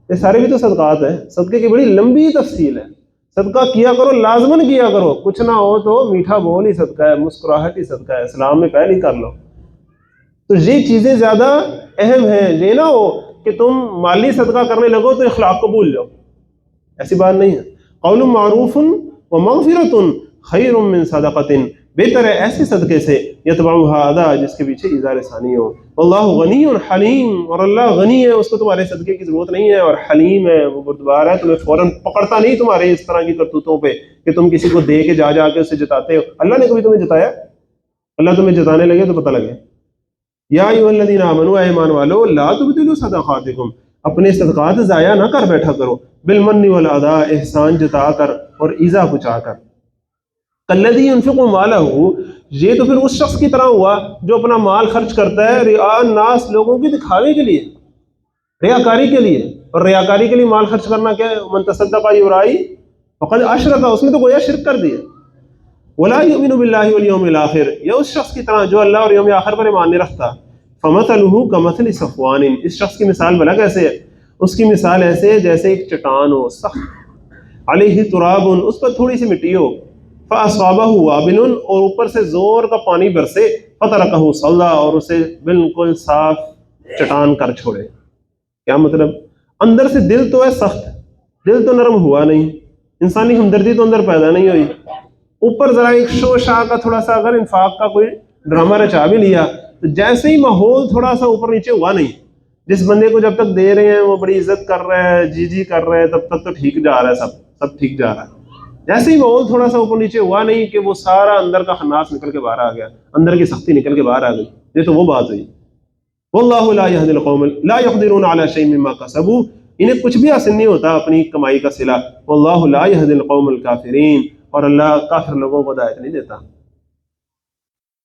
S1: یہ سارے بھی تو صدقات ہیں۔ صدقے کی بڑی لمبی تفصیل ہے۔ صدقہ کیا کرو، لازماً کیا کرو، کچھ نہ ہو تو میٹھا بول ہی صدقہ ہے، مسکراہٹ ہی صدقہ ہے، اسلام میں پہلے ہی کر لو۔ تو یہ چیزیں زیادہ اہم ہیں۔ یہ نہ ہو کہ تم مالی صدقہ کرنے لگو تو اخلاق کو بھول جاؤ، ایسی بات نہیں ہے۔ قول معروف ومغفرۃ خیر من صدقۃ، بہتر ہے ایسے صدقے سے یتبعها اذی، جس کے پیچھے ایذا رسانی ہو۔ واللہ غنی حلیم، اور اللہ غنی ہے، اس کو تمہارے صدقے کی ضرورت نہیں ہے، اور حلیم ہے، وہ بردبار ہے، تمہیں فوراً پکڑتا نہیں تمہارے اس طرح کی کرتوتوں پہ کہ تم کسی کو دے کے جا کے اسے جتاتے ہو۔ اللہ نے کبھی تمہیں جتایا؟ اللہ تمہیں جتانے لگے تو پتہ لگے۔ یا ایھا الذین آمنوا، اے ایمان والو، لا تبطلوا صدقاتکم، اپنے صدقات ضائع نہ کر بیٹھا کرو، بالمن والاذی، احسان جتا کر اور ایذا پہنچا کر۔ کالذی ينفق مالہ، یہ تو پھر اس شخص کی طرح ہوا جو اپنا مال خرچ کرتا ہے رعاء الناس، لوگوں کے دکھاوے کے لیے، ریاکاری کے لیے۔ اور ریاکاری کے لیے مال خرچ کرنا کیا ہے؟ من تصدق یرائی فقد اشرک، اس میں تو گویا شرک کر دیا۔ ولا یؤمن باللہ والیوم الاخر، یہ اس شخص کی طرح جو اللہ اور یوم آخر پر ایمان نہیں رکھتا۔ فمثلہ کمثل صفوان، اس شخص کی مثال بھلا کیسے ہے؟ اس کی مثال ایسے ہے جیسے ایک چٹان ہو سخت، علیہ تراب، اس پر تھوڑی سی مٹی ہو، فاصابہ وابل، اور اوپر سے زور کا پانی برسے، فترکہ صلدا، اور اسے بالکل صاف چٹان کر چھوڑے۔ کیا مطلب؟ اندر سے دل تو ہے سخت، دل تو نرم ہوا نہیں، انسانی ہمدردی تو اندر پیدا نہیں ہوئی، اوپر ذرا ایک شو شاہ کا تھوڑا سا اگر انفاق کا کوئی ڈرامہ رچا بھی لیا تو جیسے ہی ماحول تھوڑا سا اوپر نیچے ہوا نہیں، جس بندے کو جب تک دے رہے ہیں وہ بڑی عزت کر رہا ہے، جی کر رہا ہے، تب تک تو ٹھیک جا رہا ہے، سب ٹھیک جا رہا ہے۔ جیسے ہی ماحول تھوڑا سا اوپر نیچے ہوا نہیں کہ وہ سارا اندر کا خناس نکل کے باہر آ گیا، اندر کی سختی نکل کے باہر آ گئی، یہ تو وہ بات ہوئی۔ واللہ لا یہدی القوم لا یقدرون علی شیء مما کسبوا، انہیں کچھ بھی حاصل نہیں ہوتا اپنی کمائی کا صلہ۔ واللہ لا یہدی القوم الکافرین، اور اللہ کافر لوگوں کو ہدایت نہیں دیتا۔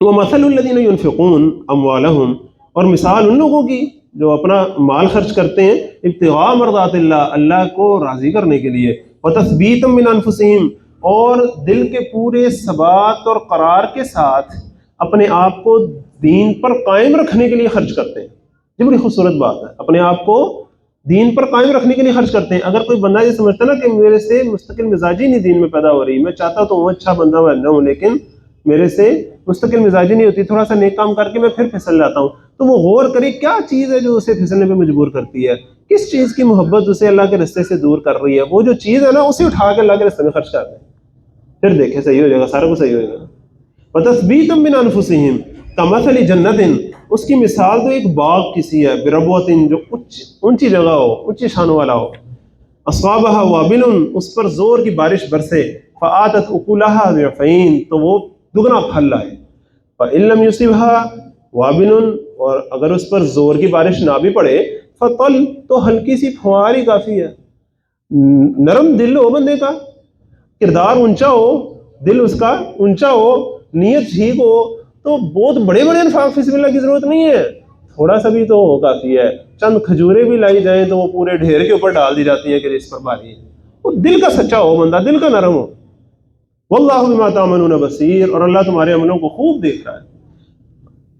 S1: ومثل الذین ینفقون اموالہم، اور مثال ان لوگوں کی جو اپنا مال خرچ کرتے ہیں ابتغاء مرضات اللہ، اللہ کو راضی کرنے کے لیے، وتثبیتا من انفسہم، اور دل کے پورے ثبات اور قرار کے ساتھ اپنے آپ کو دین پر قائم رکھنے کے لیے خرچ کرتے ہیں۔ یہ بڑی خوبصورت بات ہے، اپنے آپ کو دین پر قائم رکھنے کے لیے خرچ کرتے ہیں۔ اگر کوئی بندہ یہ سمجھتا نا کہ میرے سے مستقل مزاجی نہیں دین میں پیدا ہو رہی، میں چاہتا تو ہوں اچھا بندہ بن جاؤں لیکن میرے سے مستقل مزاجی نہیں ہوتی، تھوڑا سا نیک کام کر کے میں پھر پھسل جاتا ہوں، تو وہ غور کرے کیا چیز ہے جو اسے پھسلنے پہ مجبور کرتی ہے، کس چیز کی محبت اسے اللہ کے راستے سے دور کر رہی ہے، وہ جو چیز ہے نا اسے اٹھا کے اللہ کے راستے میں خرچ کر دیں، پھر دیکھیں صحیح ہو جائے گا، سارا کچھ صحیح ہو جائے گا۔ وتثبیتا من انفسہم کمثل جنت، اس کی مثال تو ایک باغ کسی ہے، بربوۃ، جو اونچی جگہ ہو، اونچی شان والا ہو، اصابہ وابل، اس پر زور کی بارش برسے، فآتت اکلہا ضعفین، تو وہ دگنا پھل لائے، فإن لم یصبها وابل، اور اگر اس پر زور کی بارش نہ بھی پڑے، فطل، تو ہلکی سی پھوار ہی کافی ہے۔ نرم دل ہو بندے کا، کردار اونچا ہو، دل اس کا اونچا ہو، نیت ٹھیک ہو، تو بہت بڑے بڑے انفاق فی سبیل اللہ کی ضرورت نہیں ہے، تھوڑا سا بھی تو کافی ہے۔ چند کھجوریں بھی لائی جائیں تو وہ پورے ڈھیر کے اوپر ڈال دی جاتی ہیں کہ اس پر باری ہے۔ وہ دل کا سچا ہو بندہ، دل کا نرم ہو۔ واللہ بما تعملون بصیر، اور اللہ تمہارے عملوں کو خوب دیکھ رہا ہے۔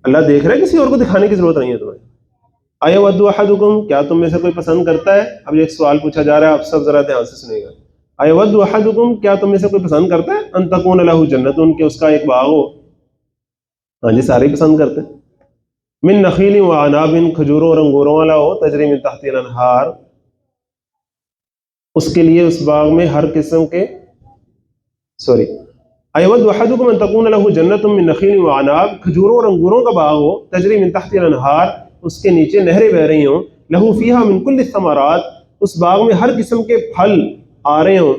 S1: اللہ دیکھ رہا ہے، کسی اور کو دکھانے کی ضرورت نہیں ہے تمہیں۔ ایود احدکم، کیا تم میں سے کوئی پسند کرتا ہے؟ اب ایک سوال پوچھا جا رہا ہے، آپ سب ذرا دھیان سے سنیں گا۔ ایود احدکم، کیا تم میں سے کوئی پسند کرتا ہے ان تکون لہ جنتن، کہ اس کا ایک باغ ہو؟ ہاں جی، سارے ہی پسند کرتے ہیں. من نخیل و عناب، کھجوروں اور انگوروں والا ہو، تجری من تحت الانہار، اس کے لیے اس باغ میں ہر قسم کے سوری ایود احدکم ان تکون لہ جنت من نخیل و عناب، کھجوروں اور انگوروں کا باغ ہو، تجری من تحت الانہار، اس کے نیچے نہریں بہ رہی ہوں، لہو فیہا من کل الثمرات، اس باغ میں ہر قسم کے پھل آ رہے ہوں.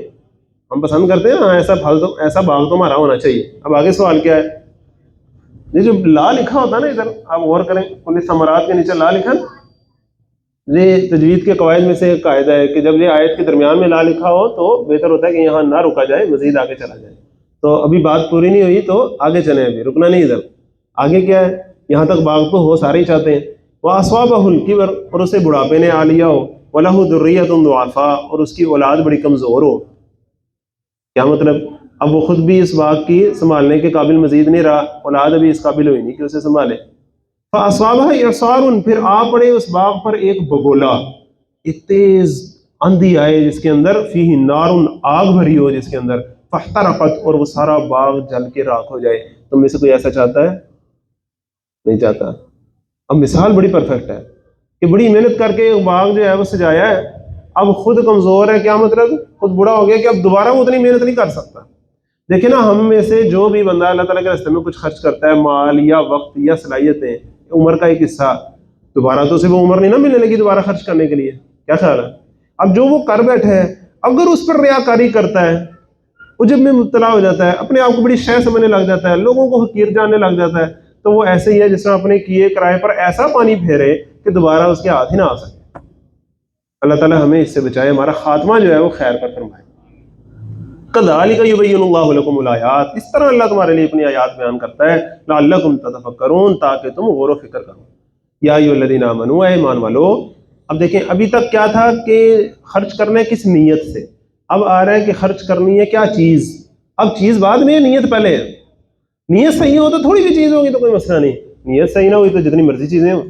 S1: ہم پسند کرتے ہیں ہاں ایسا پھل تو ایسا باغ تو ہمارا ہونا چاہیے. اب آگے سوال کیا ہے؟ یہ جو لا لکھا ہوتا ہے نا ادھر، آپ غور کریں، کل ثمرات کے نیچے لا لکھا نا، یہ تجوید کے قواعد میں سے ایک قاعدہ ہے کہ جب یہ آیت کے درمیان میں لا لکھا ہو تو بہتر ہوتا ہے کہ یہاں نہ رکا جائے، مزید آگے چلا جائے. تو ابھی بات پوری نہیں ہوئی تو آگے چلیں، ابھی رکنا نہیں ادھر. آگے کیا ہے؟ یہاں تک باغ تو ہو، سارے ہی چاہتے ہیں. وَأَصْوَابَهُ الْكِبَرُ، اور اسے بڑھاپے نے آ لیا ہو، وَلَهُ ذُرِّيَّةٌ ضُعَفَاء، اور اس کی اولاد بڑی کمزور ہو. کیا مطلب؟ اب وہ خود بھی اس باغ کی سنبھالنے کے قابل مزید نہیں رہا، اولاد ابھی اس قابل ہوئی نہیں کہ اسے سنبھالے. فَأَصَابَهَا إِعْصَارٌ، پھر آ پڑے اس باغ پر ایک بگولا، ایک تیز آندھی آئے جس کے اندر، فیہ نارٌ، آگ بھری ہو جس کے اندر، فاحترقت، اور وہ سارا باغ جل کے راکھ ہو جائے. تم میں سے کوئی ایسا چاہتا ہے؟ نہیں چاہتا. اب مثال بڑی پرفیکٹ ہے کہ بڑی محنت کر کے ایک باغ جو ہے وہ سجایا ہے، اب خود کمزور ہے. کیا مطلب؟ خود بوڑھا ہو گیا کہ اب دوبارہ وہ اتنی محنت نہیں کر سکتا. دیکھیں نا، ہم میں سے جو بھی بندہ اللہ تعالیٰ کے راستے میں کچھ خرچ کرتا ہے، مال یا وقت یا صلاحیتیں، عمر کا ایک حصہ، دوبارہ تو اسے وہ عمر نہیں نہ ملنے لگی دوبارہ خرچ کرنے کے لیے. کیا خیال ہے؟ اب جو وہ کر بیٹھے ہے، اگر اس پر ریاکاری کرتا ہے، عجب میں مبتلا ہو جاتا ہے، اپنے آپ کو بڑی شے سمجھنے لگ جاتا ہے، لوگوں کو حقیر جاننے لگ جاتا ہے، تو وہ ایسے ہی ہے جس طرح اپنے کیے کرائے پر ایسا پانی پھیرے کہ دوبارہ اس کے ہاتھ ہی نہ آ سکے. اللہ تعالیٰ ہمیں اس سے بچائے، ہمارا خاتمہ جو ہے وہ خیر پر فرمائے. کذالک یبین اللہ لکم الآیات، اس طرح اللہ تمہارے لیے اپنی آیات بیان کرتا ہے، لعلکم تتفکرون، تاکہ تم غور و فکر کرو. یا ایھا الذین آمنوا، اے ایمان والو. اب دیکھیں، ابھی تک کیا تھا کہ خرچ کرنا ہے کس نیت سے، اب آ رہا ہے کہ خرچ کرنی ہے کیا چیز. اب چیز بعد میں ہے، نیت پہلے ہے. نیت صحیح ہو تو تھوڑی بھی چیز ہوگی تو کوئی مسئلہ نہیں، نیت صحیح نہ ہوئی تو جتنی مرضی چیزیں ہوں.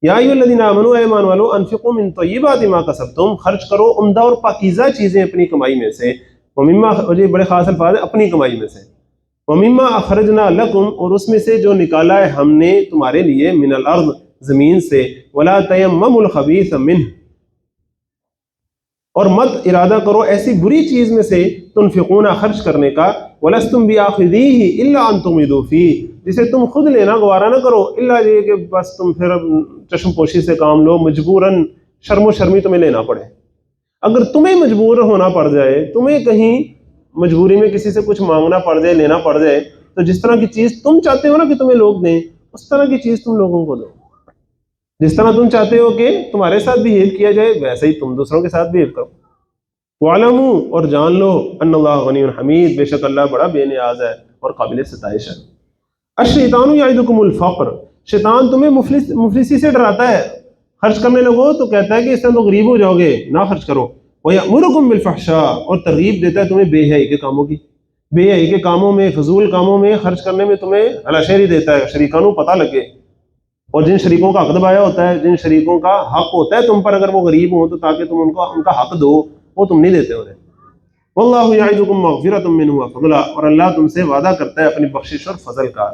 S1: یا ایھا الذین آمنوا، اے ایمان والو، انفقوا من طیبات ما کسبتم، خرچ کرو عمدہ اور پاکیزہ چیزیں اپنی کمائی میں سے، ومما، اور یہ بڑے خاص الفاظ ہیں، اپنی کمائی میں سے، ومما اخرجنا لکم، اور اس میں سے جو نکالا ہے ہم نے تمہارے لیے، من الارض، زمین سے، ولا تیمموا الخبیث منہ، اور مت ارادہ کرو ایسی بری چیز میں سے، تنفقون، خرچ کرنے کا، ولستم بیاخذیہ الا ان تغمضوا فیہ، جسے تم خود لینا گوارا نہ کرو، الا یہ کہ بس تم پھر چشم پوشی سے کام لو، مجبوراً، شرم و شرمی تمہیں لینا پڑے. اگر تمہیں مجبور ہونا پڑ جائے، تمہیں کہیں مجبوری میں کسی سے کچھ مانگنا پڑ جائے، لینا پڑ جائے، تو جس طرح کی چیز تم چاہتے ہو نا کہ تمہیں لوگ دیں، اس طرح کی چیز تم لوگوں کو دو. جس طرح تم چاہتے ہو کہ تمہارے ساتھ بہیو کیا جائے، ویسے ہی تم دوسروں کے ساتھ بہیو کرو. وَاعْلَمُوا، اور جان لو، ان اللہ غنی حمید، بے شک اللہ بڑا بے نیاز ہے اور قابل ستائش ہے. الشیطان یعدکم الفقر، شیطان تمہیں مفلسی سے ڈراتا ہے. خرچ کرنے لگو تو کہتا ہے کہ اس طرح تو غریب ہو جاؤ گے، نہ خرچ کرو. وَيَأْمُرُكُم بِالْفَحْشَاءِ، اور ترغیب دیتا ہے تمہیں بے حیائی کے کاموں کی، بے حیائی کے کاموں میں، فضول کاموں میں خرچ کرنے میں تمہیں ہلاشیری دیتا ہے، شریکانوں پتہ لگے. اور جن شریکوں کا حق دبایا ہوتا ہے، جن شریکوں کا حق ہوتا ہے تم پر، اگر وہ غریب ہوں تو تاکہ تم ان کا حق دو، وہ تم نہیں دیتے انہیں. واللہ یعدکم مغفرۃ منہ وفضلا، اور اللہ تم سے وعدہ کرتا ہے اپنی بخشش اور فضل کا.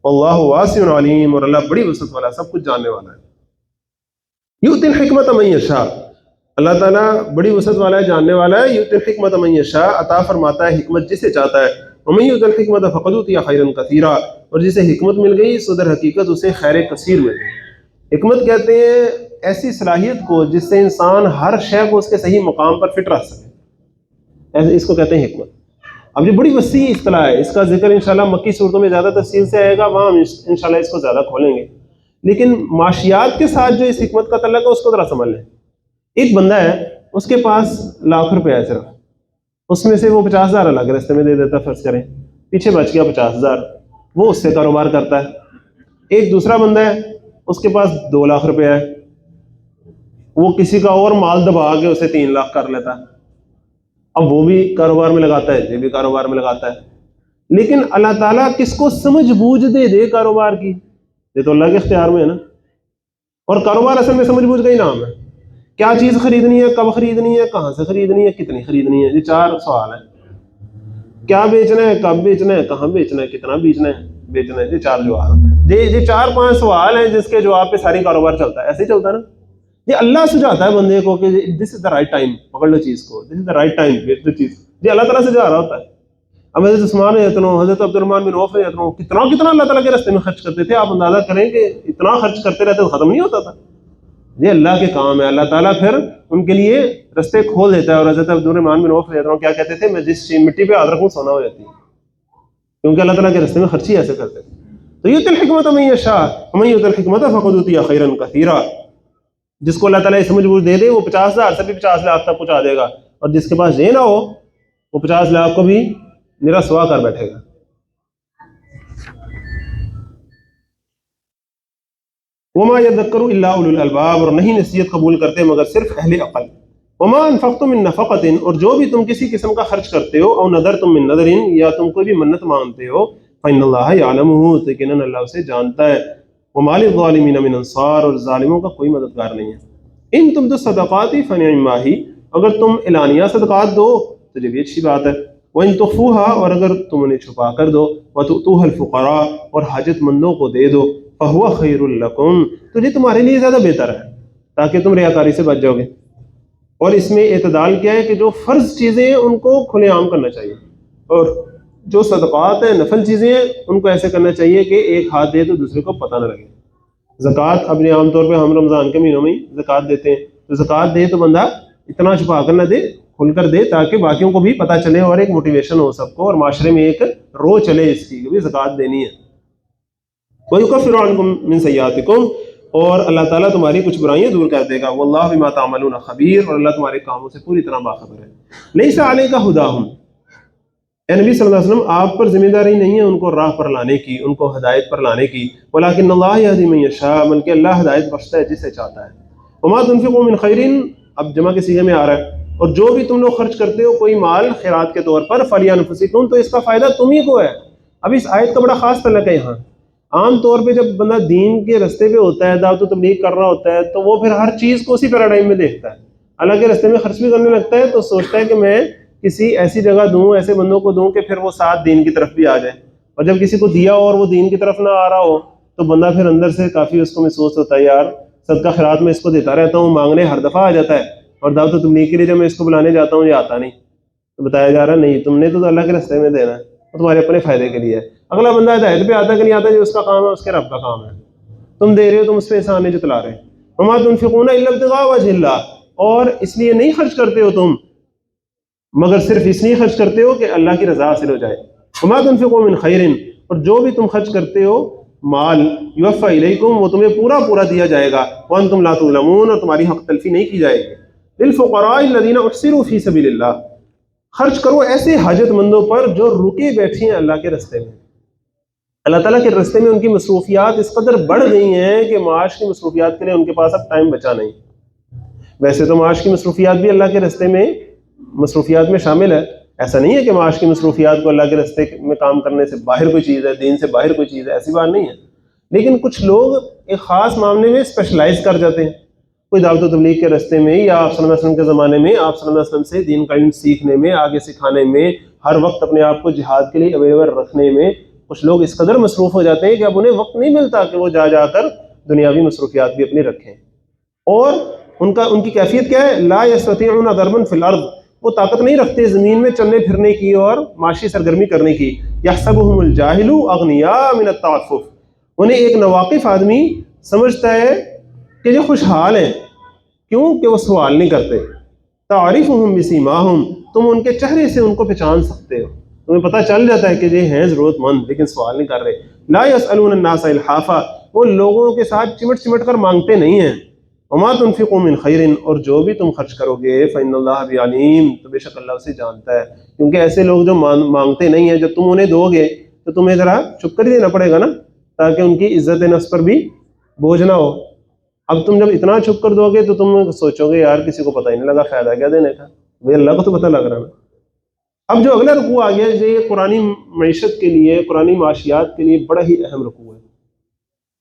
S1: واللہ واسع علیم، اور اللہ بڑی وسعت والا، سب کچھ جاننے والا ہے. یؤتی الحکمت من یشاء، اللہ تعالیٰ بڑی وسعت والا ہے، جاننے والا ہے. یؤتی الحکمت من یشاء، عطا فرماتا ہے حکمت جسے چاہتا ہے. ومن یؤت الحکمت فقد اوتی خیرا کثیرا، اور جسے حکمت مل گئی سو در حقیقت اسے خیر کثیر مل گئی. حکمت کہتے ہیں ایسی صلاحیت کو جس سے انسان ہر شے کو اس کے صحیح مقام پر فٹ رکھ سکے، ایسے اس کو کہتے ہیں حکمت. اب یہ بڑی وسیع اصطلاح ہے، اس کا ذکر انشاءاللہ مکی صورتوں میں زیادہ تفصیل سے آئے گا، وہاں ہم انشاءاللہ اس کو زیادہ کھولیں گے. لیکن معاشیات کے ساتھ جو اس حکمت کا تعلق ہے اس کو ذرا سمجھ لیں. ایک بندہ ہے، اس کے پاس ₹1,00,000 ہے صرف، اس میں سے وہ 50,000 الگ راستے میں دے دیتا، فرض کریں پیچھے بچ گیا 50,000، وہ اس سے کاروبار کرتا ہے. ایک دوسرا بندہ ہے، اس کے پاس ₹2,00,000 ہے، وہ کسی کا اور مال دبا کے اسے 3,00,000 کر لیتا ہے. اب وہ بھی کاروبار میں لگاتا ہے، یہ بھی کاروبار میں لگاتا ہے. لیکن اللہ تعالیٰ کس کو سمجھ بوجھ دے کاروبار کی، یہ تو اللہ کے اختیار میں ہے نا. اور کاروبار اصل میں سمجھ بوجھ کا ہی نام ہے. کیا چیز خریدنی ہے، کب خریدنی ہے، کہاں سے خریدنی ہے، کتنی خریدنی ہے، یہ 4 سوال ہیں. کیا بیچنا ہے، کب بیچنا ہے، کہاں بیچنا ہے، کتنا بیچنا ہے، یہ 4 جواب. یہ 4-5 سوال ہیں جس کے جواب پہ ساری کاروبار چلتا ہے. ایسے ہی چلتا ہے نا. یہ اللہ سجاتا ہے بندے کو کہ دس از دا رائٹ ٹائم، پکڑ لو چیز کو، دس از دا رائٹ ٹائم بیچ دو چیز. یہ اللہ تعالیٰ سجا رہا ہوتا ہے. اب حضرت عثمان حضرت عبد الرحمن بن عوف کتنا اللہ تعالیٰ کے راستے میں خرچ کرتے تھے. آپ اندازہ کریں کہ اتنا خرچ کرتے رہتے تو ختم نہیں ہوتا تھا. یہ اللہ کے کام ہے. اللہ تعالیٰ پھر ان کے لیے راستے کھول دیتا ہے. اور حضرت عبد الرحمن بن عوف کیا کہتے تھے، میں جس مٹی پہ ہاتھ رکھوں سونا ہو جاتی ہے، کیونکہ اللہ تعالیٰ کے راستے میں خرچی ایسے کرتے تھے. تو یؤتی الحکمت من یشاء ومن یؤت الحکمت فقد اوتی خیرا کثیرا. جس کو اللہ تعالیٰ یہ سمجھ بوجھ دے دے وہ 50,000 سے بھی 50 لاکھ تک پہنچا دے گا، اور جس کے پاس یہ نہ ہو وہ 50 لاکھ کو بھی میرا سوا کر بیٹھے گا. وما يذكر الا اولو الالباب، اور نہیں نصیحت قبول کرتے مگر صرف اہل عقل. وما انفقتم من نفقۃ، اور جو بھی تم کسی قسم کا خرچ کرتے ہو، او نذرتم من نذر، یا تم کوئی بھی منت مانگتے ہو، فإن اللہ يعلمہ، تو یقیناً اللہ اسے جانتا ہے. وما للظالمین من انصار، اور ظالموں کا کوئی مددگار نہیں ہے. ان تبدوا الصدقات فنعما ہی، اگر تم اعلانیہ صدقات دو تو یہ بھی اچھی بات ہے. وان تخفوها، اور اگر تم انہیں چھپا کر دو، وتؤتوها الفقراء، اور حاجت مندوں کو دے دو، فهو خیر لکم، تو یہ تمہارے لیے زیادہ بہتر ہے تاکہ تم ریاکاری سے بچ جاؤ گے. اور اس میں اعتدال کیا ہے کہ جو فرض چیزیں ہیں ان کو کھلے عام کرنا چاہیے، اور جو صدقات ہیں، نفل چیزیں ہیں، ان کو ایسے کرنا چاہیے کہ ایک ہاتھ دے تو دوسرے کو پتہ نہ لگے. زکوٰۃ اپنے عام طور پہ ہم رمضان کے مہینوں میں زکوٰۃ دیتے ہیں، تو زکوٰۃ دے تو بندہ اتنا چھپا کر نہ دے، کھل کر دے تاکہ باقیوں کو بھی پتہ چلے اور ایک موٹیویشن ہو سب کو، اور معاشرے میں ایک رو چلے اس کی کہ بھی زکوٰۃ دینی ہے. وَيُكَفِّرُ عَنْكُم مِّن سَيِّئَاتِكُم، اور اللہ تعالیٰ تمہاری کچھ برائیاں دور کر دے گا. وَاللَّهُ بِمَا تَعْمَلُونَ خَبِيرٌ، اور اللہ تمہارے کاموں سے پوری طرح باخبر ہے. لَيْسَ عَلَيْكَ هُدَاهُمْ، اے نبی صلی اللہ علیہ وسلم آپ پر ذمہ داری نہیں ہے ان کو راہ پر لانے کی، ان کو ہدایت پر لانے کی. وَلَٰكِنَّ اللَّهَ يَهْدِي مَن يَشَاءُ، بلکہ اللہ ہدایت بخشتا ہے جسے چاہتا ہے. وَمَا تُنْفِقُوا مِنْ خَيْرٍ، اب جمع کے صیغے میں آ رہا ہے، اور جو بھی تم لوگ خرچ کرتے ہو کوئی مال خیرات کے طور پر، فَلِأَنفُسِكُمْ، تو اس کا فائدہ تم ہی کو ہے. اب اس آیت کا بڑا خاص تعلق ہے یہاں. عام طور پہ جب بندہ دین کے رستے پہ ہوتا ہے، دعوت و تبلیغ کر رہا ہوتا ہے، تو وہ پھر ہر چیز کو اسی پیراڈائم میں دیکھتا ہے. اللہ کے رستے میں خرچ بھی کرنے لگتا ہے تو سوچتا ہے کہ میں کسی ایسی جگہ دوں، ایسے بندوں کو دوں کہ پھر وہ ساتھ دین کی طرف بھی آ جائیں. اور جب کسی کو دیا اور وہ دین کی طرف نہ آ رہا ہو تو بندہ پھر اندر سے کافی اس کو محسوس ہوتا ہے، یار صدقہ خیرات میں اس کو دیتا رہتا ہوں، مانگنے ہر دفعہ آ جاتا ہے، اور دعوت و تبلیغ کے لیے جب میں اس کو بلانے جاتا ہوں یہ آتا نہیں. تو بتایا جا رہا ہے نہیں، تم نے تو اللہ کے راستے میں دینا ہے، وہ تمہارے اپنے فائدے کے لیے ہے. اگلا بندہ ہدایت پہ آتا کہ نہیں آتا، جو اس کا کام ہے اس کے رب کا کام ہے. تم دے رہے ہو، تم اس پہ احسان نہیں جتلا رہے. وما تنفقون الا ابتغاء وجه اللہ، اور اس لیے نہیں خرچ کرتے ہو تم مگر صرف اس لیے خرچ کرتے ہو کہ اللہ کی رضا حاصل ہو جائے. وما تنفقوا من خیر، اور جو بھی تم خرچ کرتے ہو مال، یوفى الیکم، وہ تمہیں پورا پورا دیا جائے گا. وانتم لا تظلمون، اور تمہاری حق تلفی نہیں کی جائے گی. للفقراء الذین احصروا فی سبیل اللہ، خرچ کرو ایسے حاجت مندوں پر جو رکے بیٹھے ہیں اللہ کے راستے میں. اللہ تعالیٰ کے راستے میں ان کی مصروفیات اس قدر بڑھ گئی ہیں کہ معاش کی مصروفیات کے لیے ان کے پاس اب ٹائم بچا نہیں. ویسے تو معاش کی مصروفیات بھی اللہ کے راستے میں مصروفیات میں شامل ہے، ایسا نہیں ہے کہ معاش کی مصروفیات کو اللہ کے راستے میں کام کرنے سے باہر کوئی چیز ہے، دین سے باہر کوئی چیز ہے، ایسی بات نہیں ہے. لیکن کچھ لوگ ایک خاص معاملے میں اسپیشلائز کر جاتے ہیں، کوئی دعوت و تبلیغ کے راستے میں، یا آپ صلی اللہ علیہ وسلم کے زمانے میں آپ صلی اللہ علیہ وسلم سے دین کا علم سیکھنے میں، آگے سکھانے میں، ہر وقت اپنے آپ کو جہاد کے لیے اویلیبل رکھنے میں. کچھ لوگ اس قدر مصروف ہو جاتے ہیں کہ اب انہیں وقت نہیں ملتا کہ وہ جا کر دنیاوی مصروفیات بھی اپنی رکھیں. اور ان کی کیفیت کیا ہے؟ لا یستطیعون ضربا فی الارض، وہ طاقت نہیں رکھتے زمین میں چلنے پھرنے کی اور معاشی سرگرمی کرنے کی. یحسبهم الجاہل اغنیاء من التعفف، انہیں ایک ناواقف آدمی سمجھتا ہے کہ یہ خوشحال ہیں، کیوں کہ وہ سوال نہیں کرتے. تعریفهم بسیماہم، تم ان کے چہرے سے ان کو پہچان سکتے ہو، تمہیں پتہ چل جاتا ہے کہ یہ ہیں ضرورت مند لیکن سوال نہیں کر رہے. لا یسألون الناس الحافا، وہ لوگوں کے ساتھ چمٹ چمٹ کر مانگتے نہیں ہیں. وما تنفقوا من خیر، اور جو بھی تم خرچ کرو گے فإن اللہ بعلیم، تو بے شک اللہ اسے جانتا ہے. کیونکہ ایسے لوگ جو مانگتے نہیں ہیں، جب تم انہیں دو گے تو تمہیں ذرا چپ کر ہی دینا پڑے گا نا، تاکہ ان کی عزت نفس پر بھی بوجھ نہ ہو. اب تم جب اتنا چھپ کر دو گے تو تم سوچو گے یار کسی کو پتہ ہی نہیں لگا، فائدہ کیا دینے کا، بھائی اللہ کو تو پتہ لگ رہا نا. اب جو اگلا رکوع آ گیا، یہ قرآنی معیشت کے لیے، قرآنی معاشیات کے لیے بڑا ہی اہم رکوع ہے.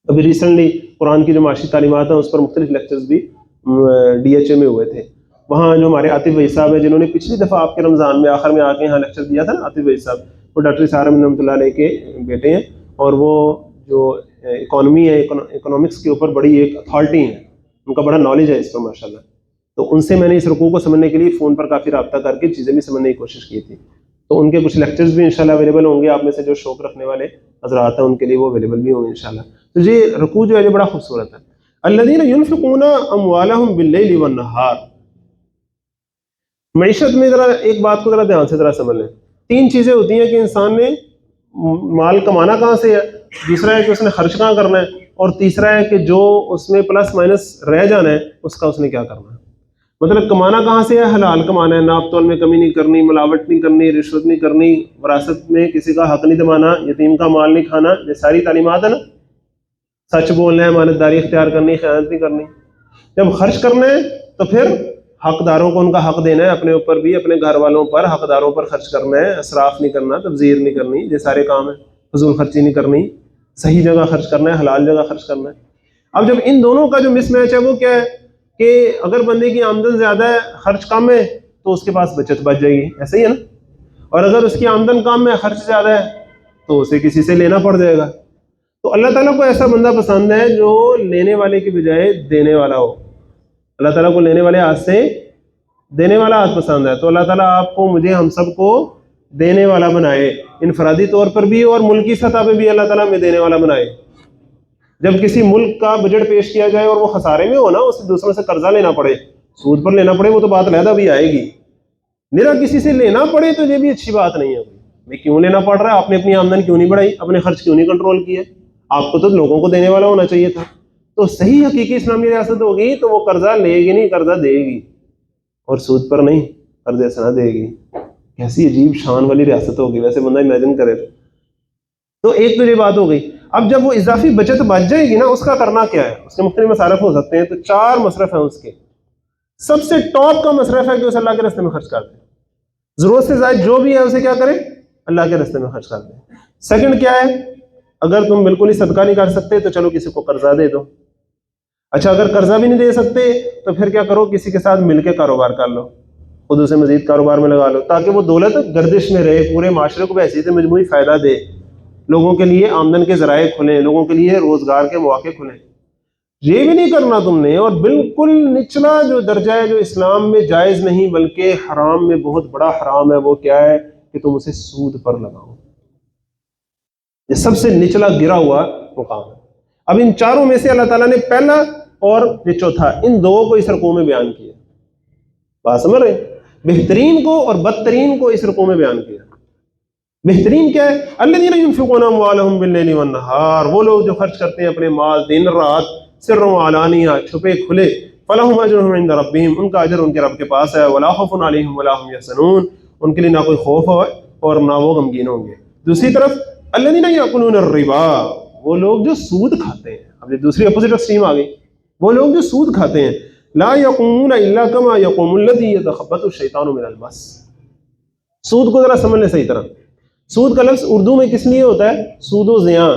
S1: ابھی ریسنٹلی قرآن کی جو معاشی تعلیمات ہیں اس پر مختلف لیکچرز بھی DHA میں ہوئے تھے. وہاں جو ہمارے عاطف وحید صاحب ہیں جنہوں نے پچھلی دفعہ آپ کے رمضان میں آخر میں آ کے یہاں لیکچر دیا تھا نا، عاطف وحید صاحب وہ ڈاکٹر اسحاق احمد رحمۃ اللہ علیہ کے بیٹے ہیں، اور وہ جو اکانومی ہے، اکنامکس کے اوپر بڑی ایک اتھارٹی ہیں، ان کا بڑا نالج ہے اس پر ماشاء اللہ. تو ان سے میں نے اس رکوع کو سمجھنے کے لیے فون پر کافی رابطہ کر کے چیزیں بھی سمجھنے کی کوشش کی تھی. تو ان کے کچھ لیکچرز بھی انشاءاللہ اویلیبل ہوں گے، آپ میں سے جو شوق رکھنے والے حضرات ہیں ان کے لیے وہ اویلیبل بھی ہوں گے انشاءاللہ. تو یہ رکوع جو ہے یہ بڑا خوبصورت ہے. الذین ينفقون اموالهم باللیل والنہار. معیشت میں ذرا ایک بات کو ذرا دھیان سے ذرا سمجھ لیں. 3 چیزیں ہوتی ہیں کہ انسان نے مال کمانا کہاں سے ہے، دوسرا ہے کہ اس نے خرچ کہاں کرنا ہے، اور تیسرا ہے کہ جو اس میں پلس مائنس رہ جانا ہے اس کا اس نے کیا کرنا ہے. مطلب کمانا کہاں سے ہے، حلال کمانا ہے، ناپ تول میں کمی نہیں کرنی، ملاوٹ نہیں کرنی، رشوت نہیں کرنی، وراثت میں کسی کا حق نہیں دبانا، یتیم کا مال نہیں کھانا. یہ ساری تعلیمات ہے نا. سچ بولنا ہے، امانت داری اختیار کرنی، خیانت نہیں کرنی. جب خرچ کرنا ہے تو پھر حقداروں کو ان کا حق دینا ہے، اپنے اوپر بھی، اپنے گھر والوں پر، حقداروں پر خرچ کرنا ہے، اسراف نہیں کرنا، تبذیر نہیں کرنی. یہ سارے کام ہیں. فضول خرچی نہیں کرنی، صحیح جگہ خرچ کرنا ہے، حلال جگہ خرچ کرنا ہے. اب جب ان دونوں کا جو مس میچ ہے وہ کیا ہے کہ اگر بندے کی آمدن زیادہ ہے، خرچ کم ہے، تو اس کے پاس بچت بچ جائے گی، ایسا ہی ہے نا. اور اگر اس کی آمدن کم ہے، خرچ زیادہ ہے، تو اسے کسی سے لینا پڑ جائے گا. تو اللہ تعالیٰ کو ایسا بندہ پسند ہے جو لینے والے کی بجائے دینے والا ہو. اللہ تعالیٰ کو لینے والے ہاتھ سے دینے والا ہاتھ پسند ہے. تو اللہ تعالیٰ آپ کو، مجھے، ہم سب کو دینے والا بنائے، انفرادی طور پر بھی اور ملکی سطح پہ بھی اللہ تعالیٰ ہمیں دینے والا بنائے. جب کسی ملک کا بجٹ پیش کیا جائے اور وہ خسارے میں ہو نا، اسے دوسروں سے قرضہ لینا پڑے، سود پر لینا پڑے، وہ تو بات علیحدہ بھی آئے گی. میرا کسی سے لینا پڑے تو یہ بھی اچھی بات نہیں ہے. میں کیوں لینا پڑ رہا ہے؟ آپ نے اپنی آمدن کیوں نہیں بڑھائی؟ اپنے خرچ کیوں نہیں کنٹرول کیے؟ آپ کو تو لوگوں کو دینے والا ہونا چاہیے تھا. تو صحیح حقیقی اسلامی ریاست ہوگی تو وہ قرضہ لے گی نہیں، قرضہ دے گی، اور سود پر نہیں، قرضے سے نہ دے گی. کیسی عجیب شان والی ریاست ہوگی ویسے بندہ امیجن کرے. تو ایک تو یہ بات ہو گئی. اب جب وہ اضافی بچت بچ جائے گی نا، اس کا کرنا کیا ہے؟ اس کے مختلف مصارف ہو سکتے ہیں. تو 4 مصرف ہیں اس کے. سب سے ٹاپ کا مصرف ہے کہ اسے اللہ کے راستے میں خرچ کر دیں. ضرورت سے زائد جو بھی ہے اسے کیا کریں؟ اللہ کے راستے میں خرچ کر دیں. سیکنڈ کیا ہے؟ اگر تم بالکل ہی صدقہ نہیں کر سکتے تو چلو کسی کو قرضہ دے دو. اچھا اگر قرضہ بھی نہیں دے سکتے تو پھر کیا کرو؟ کسی کے ساتھ مل کے کاروبار کر لو، خود اسے مزید کاروبار میں لگا لو، تاکہ وہ دولت گردش میں رہے، پورے معاشرے کو بحیثیت مجموعی فائدہ دے، لوگوں کے لیے آمدن کے ذرائع کھلیں، لوگوں کے لیے روزگار کے مواقع کھلیں. یہ بھی نہیں کرنا تم نے. اور بالکل نچلا جو درجہ ہے جو اسلام میں جائز نہیں بلکہ حرام میں بہت بڑا حرام ہے، وہ کیا ہے کہ تم اسے سود پر لگاؤ. یہ سب سے نچلا گرا ہوا مقام ہے. اب ان 4 میں سے اللہ تعالیٰ نے پہلا اور یہ چوتھا، ان 2 کو اس رکوع میں بیان کیا. بات سمجھ رہے؟ بہترین کو اور بدترین کو اس رکوع میں بیان کیا. بہترین کیا ہے؟ الذین ينفقون اموالهم باللیل والنہار. وہ لوگ جو خرچ کرتے ہیں اپنے مال دن رات، سرا وعلانیہ، چھپے کھلے. فلہم اجرہم عند ربہم. ان کا اجر ان کے رب کے پاس ہے. ولا خوف علیہم ولا هم یحزنون. ان کے لیے نہ کوئی خوف ہو اور نہ وہ غمگین ہوں گے. دوسری طرف الذین یاکلون الربا. وہ لوگ جو سود کھاتے ہیں. اب یہ دوسری اپوزٹ ایکسٹریم آ گئی. وہ لوگ جو سود کھاتے ہیں. لا یقومون الا کما یقوم الذی یتخبط الشیطان من المس. سود کو ذرا سمجھ لیں صحیح طرح. سود کا لفظ اردو میں کس لیے ہوتا ہے؟ سود و زیاں.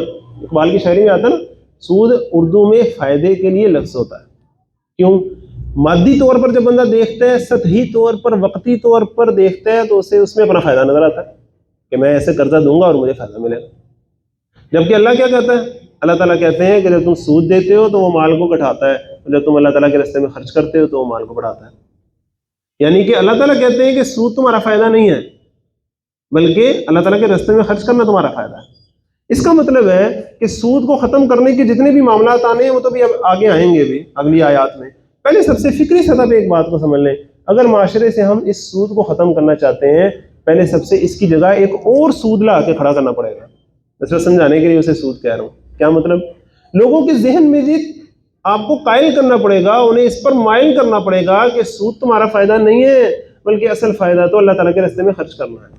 S1: اقبال کی شاعری میں آتا ہے نا، سود اردو میں فائدے کے لیے لفظ ہوتا ہے. کیوں؟ مادی طور پر جب بندہ دیکھتا ہے، سطحی طور پر، وقتی طور پر دیکھتا ہے، تو اسے اس میں اپنا فائدہ نظر آتا ہے کہ میں ایسے قرضہ دوں گا اور مجھے فائدہ ملے گا. جبکہ اللہ کیا کہتا ہے؟ اللہ تعالیٰ کہتے ہیں کہ جب تم سود دیتے ہو تو وہ مال کو گھٹاتا ہے، اور جب تم اللہ تعالیٰ کے راستے میں خرچ کرتے ہو تو وہ مال کو بڑھاتا ہے. یعنی کہ اللہ تعالیٰ کہتے ہیں کہ سود تمہارا فائدہ نہیں ہے، بلکہ اللہ تعالیٰ کے راستے میں خرچ کرنا تمہارا فائدہ ہے. اس کا مطلب ہے کہ سود کو ختم کرنے کے جتنے بھی معاملات آنے ہیں وہ تو بھی اب آگے آئیں گے بھی اگلی آیات میں. پہلے سب سے فکری سطح پہ ایک بات کو سمجھ لیں. اگر معاشرے سے ہم اس سود کو ختم کرنا چاہتے ہیں، پہلے سب سے اس کی جگہ ایک اور سود لا کے کھڑا کرنا پڑے گا. اس کو سمجھانے کے لیے اسے سود کہہ رہا ہوں. کیا مطلب؟ لوگوں کے ذہن میں یہ آپ کو قائل کرنا پڑے گا، انہیں اس پر مائل کرنا پڑے گا کہ سود تمہارا فائدہ نہیں ہے، بلکہ اصل فائدہ تو اللہ تعالیٰ کے راستے میں خرچ کرنا ہے.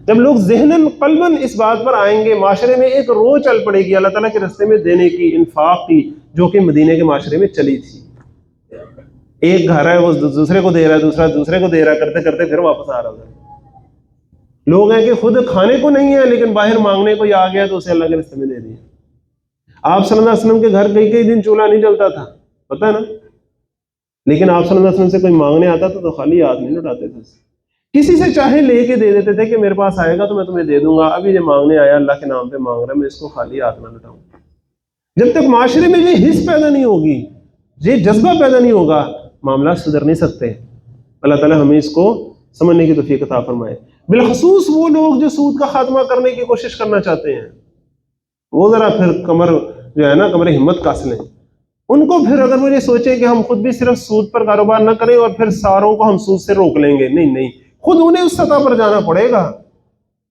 S1: جب لوگ ذہناً قلباً اس بات پر آئیں گے، معاشرے میں ایک روح چل پڑے گی اللہ تعالیٰ کے راستے میں دینے کی، انفاق کی، جو کہ مدینے کے معاشرے میں چلی تھی. ایک گھر ہے، وہ دوسرے کو دے رہا ہے، دوسرا دوسرے کو دے رہا ہے، کرتے کرتے پھر واپس آ رہا ہے. لوگ ہیں کہ خود کھانے کو نہیں ہے لیکن باہر مانگنے کو ہی آ گیا تو اسے اللہ کے راستے میں دے دیا. آپ صلی اللہ علیہ وسلم کے گھر کئی کئی دن چولہا نہیں جلتا تھا، پتہ ہے نا. لیکن آپ صلی اللہ علیہ وسلم سے کوئی مانگنے آتا تھا تو خالی ہاتھ نہیں لوٹاتے تھے، کسی سے چاہے لے کے دے دیتے تھے کہ میرے پاس آئے گا تو میں تمہیں دے دوں گا، ابھی یہ مانگنے آیا اللہ کے نام پہ مانگ رہا ہے، میں اس کو خالی ہاتھ نہ لوٹاؤں۔ جب تک معاشرے میں یہ حس پیدا نہیں ہوگی، یہ جذبہ پیدا نہیں ہوگا، معاملات سدھر نہیں سکتے۔ اللہ تعالیٰ ہمیں اس کو سمجھنے کی توفیق عطا فرمائے۔ بالخصوص وہ لوگ جو سود کا خاتمہ کرنے کی کوشش کرنا چاہتے ہیں، وہ ذرا پھر کمر جو ہے نا کمر ہمت کس لیں۔ ان کو پھر اگر وہ یہ سوچیں کہ ہم خود بھی صرف سود پر کاروبار نہ کریں اور پھر ساروں کو ہم سود سے روک لیں گے، نہیں، خود انہیں اس سطح پر جانا پڑے گا،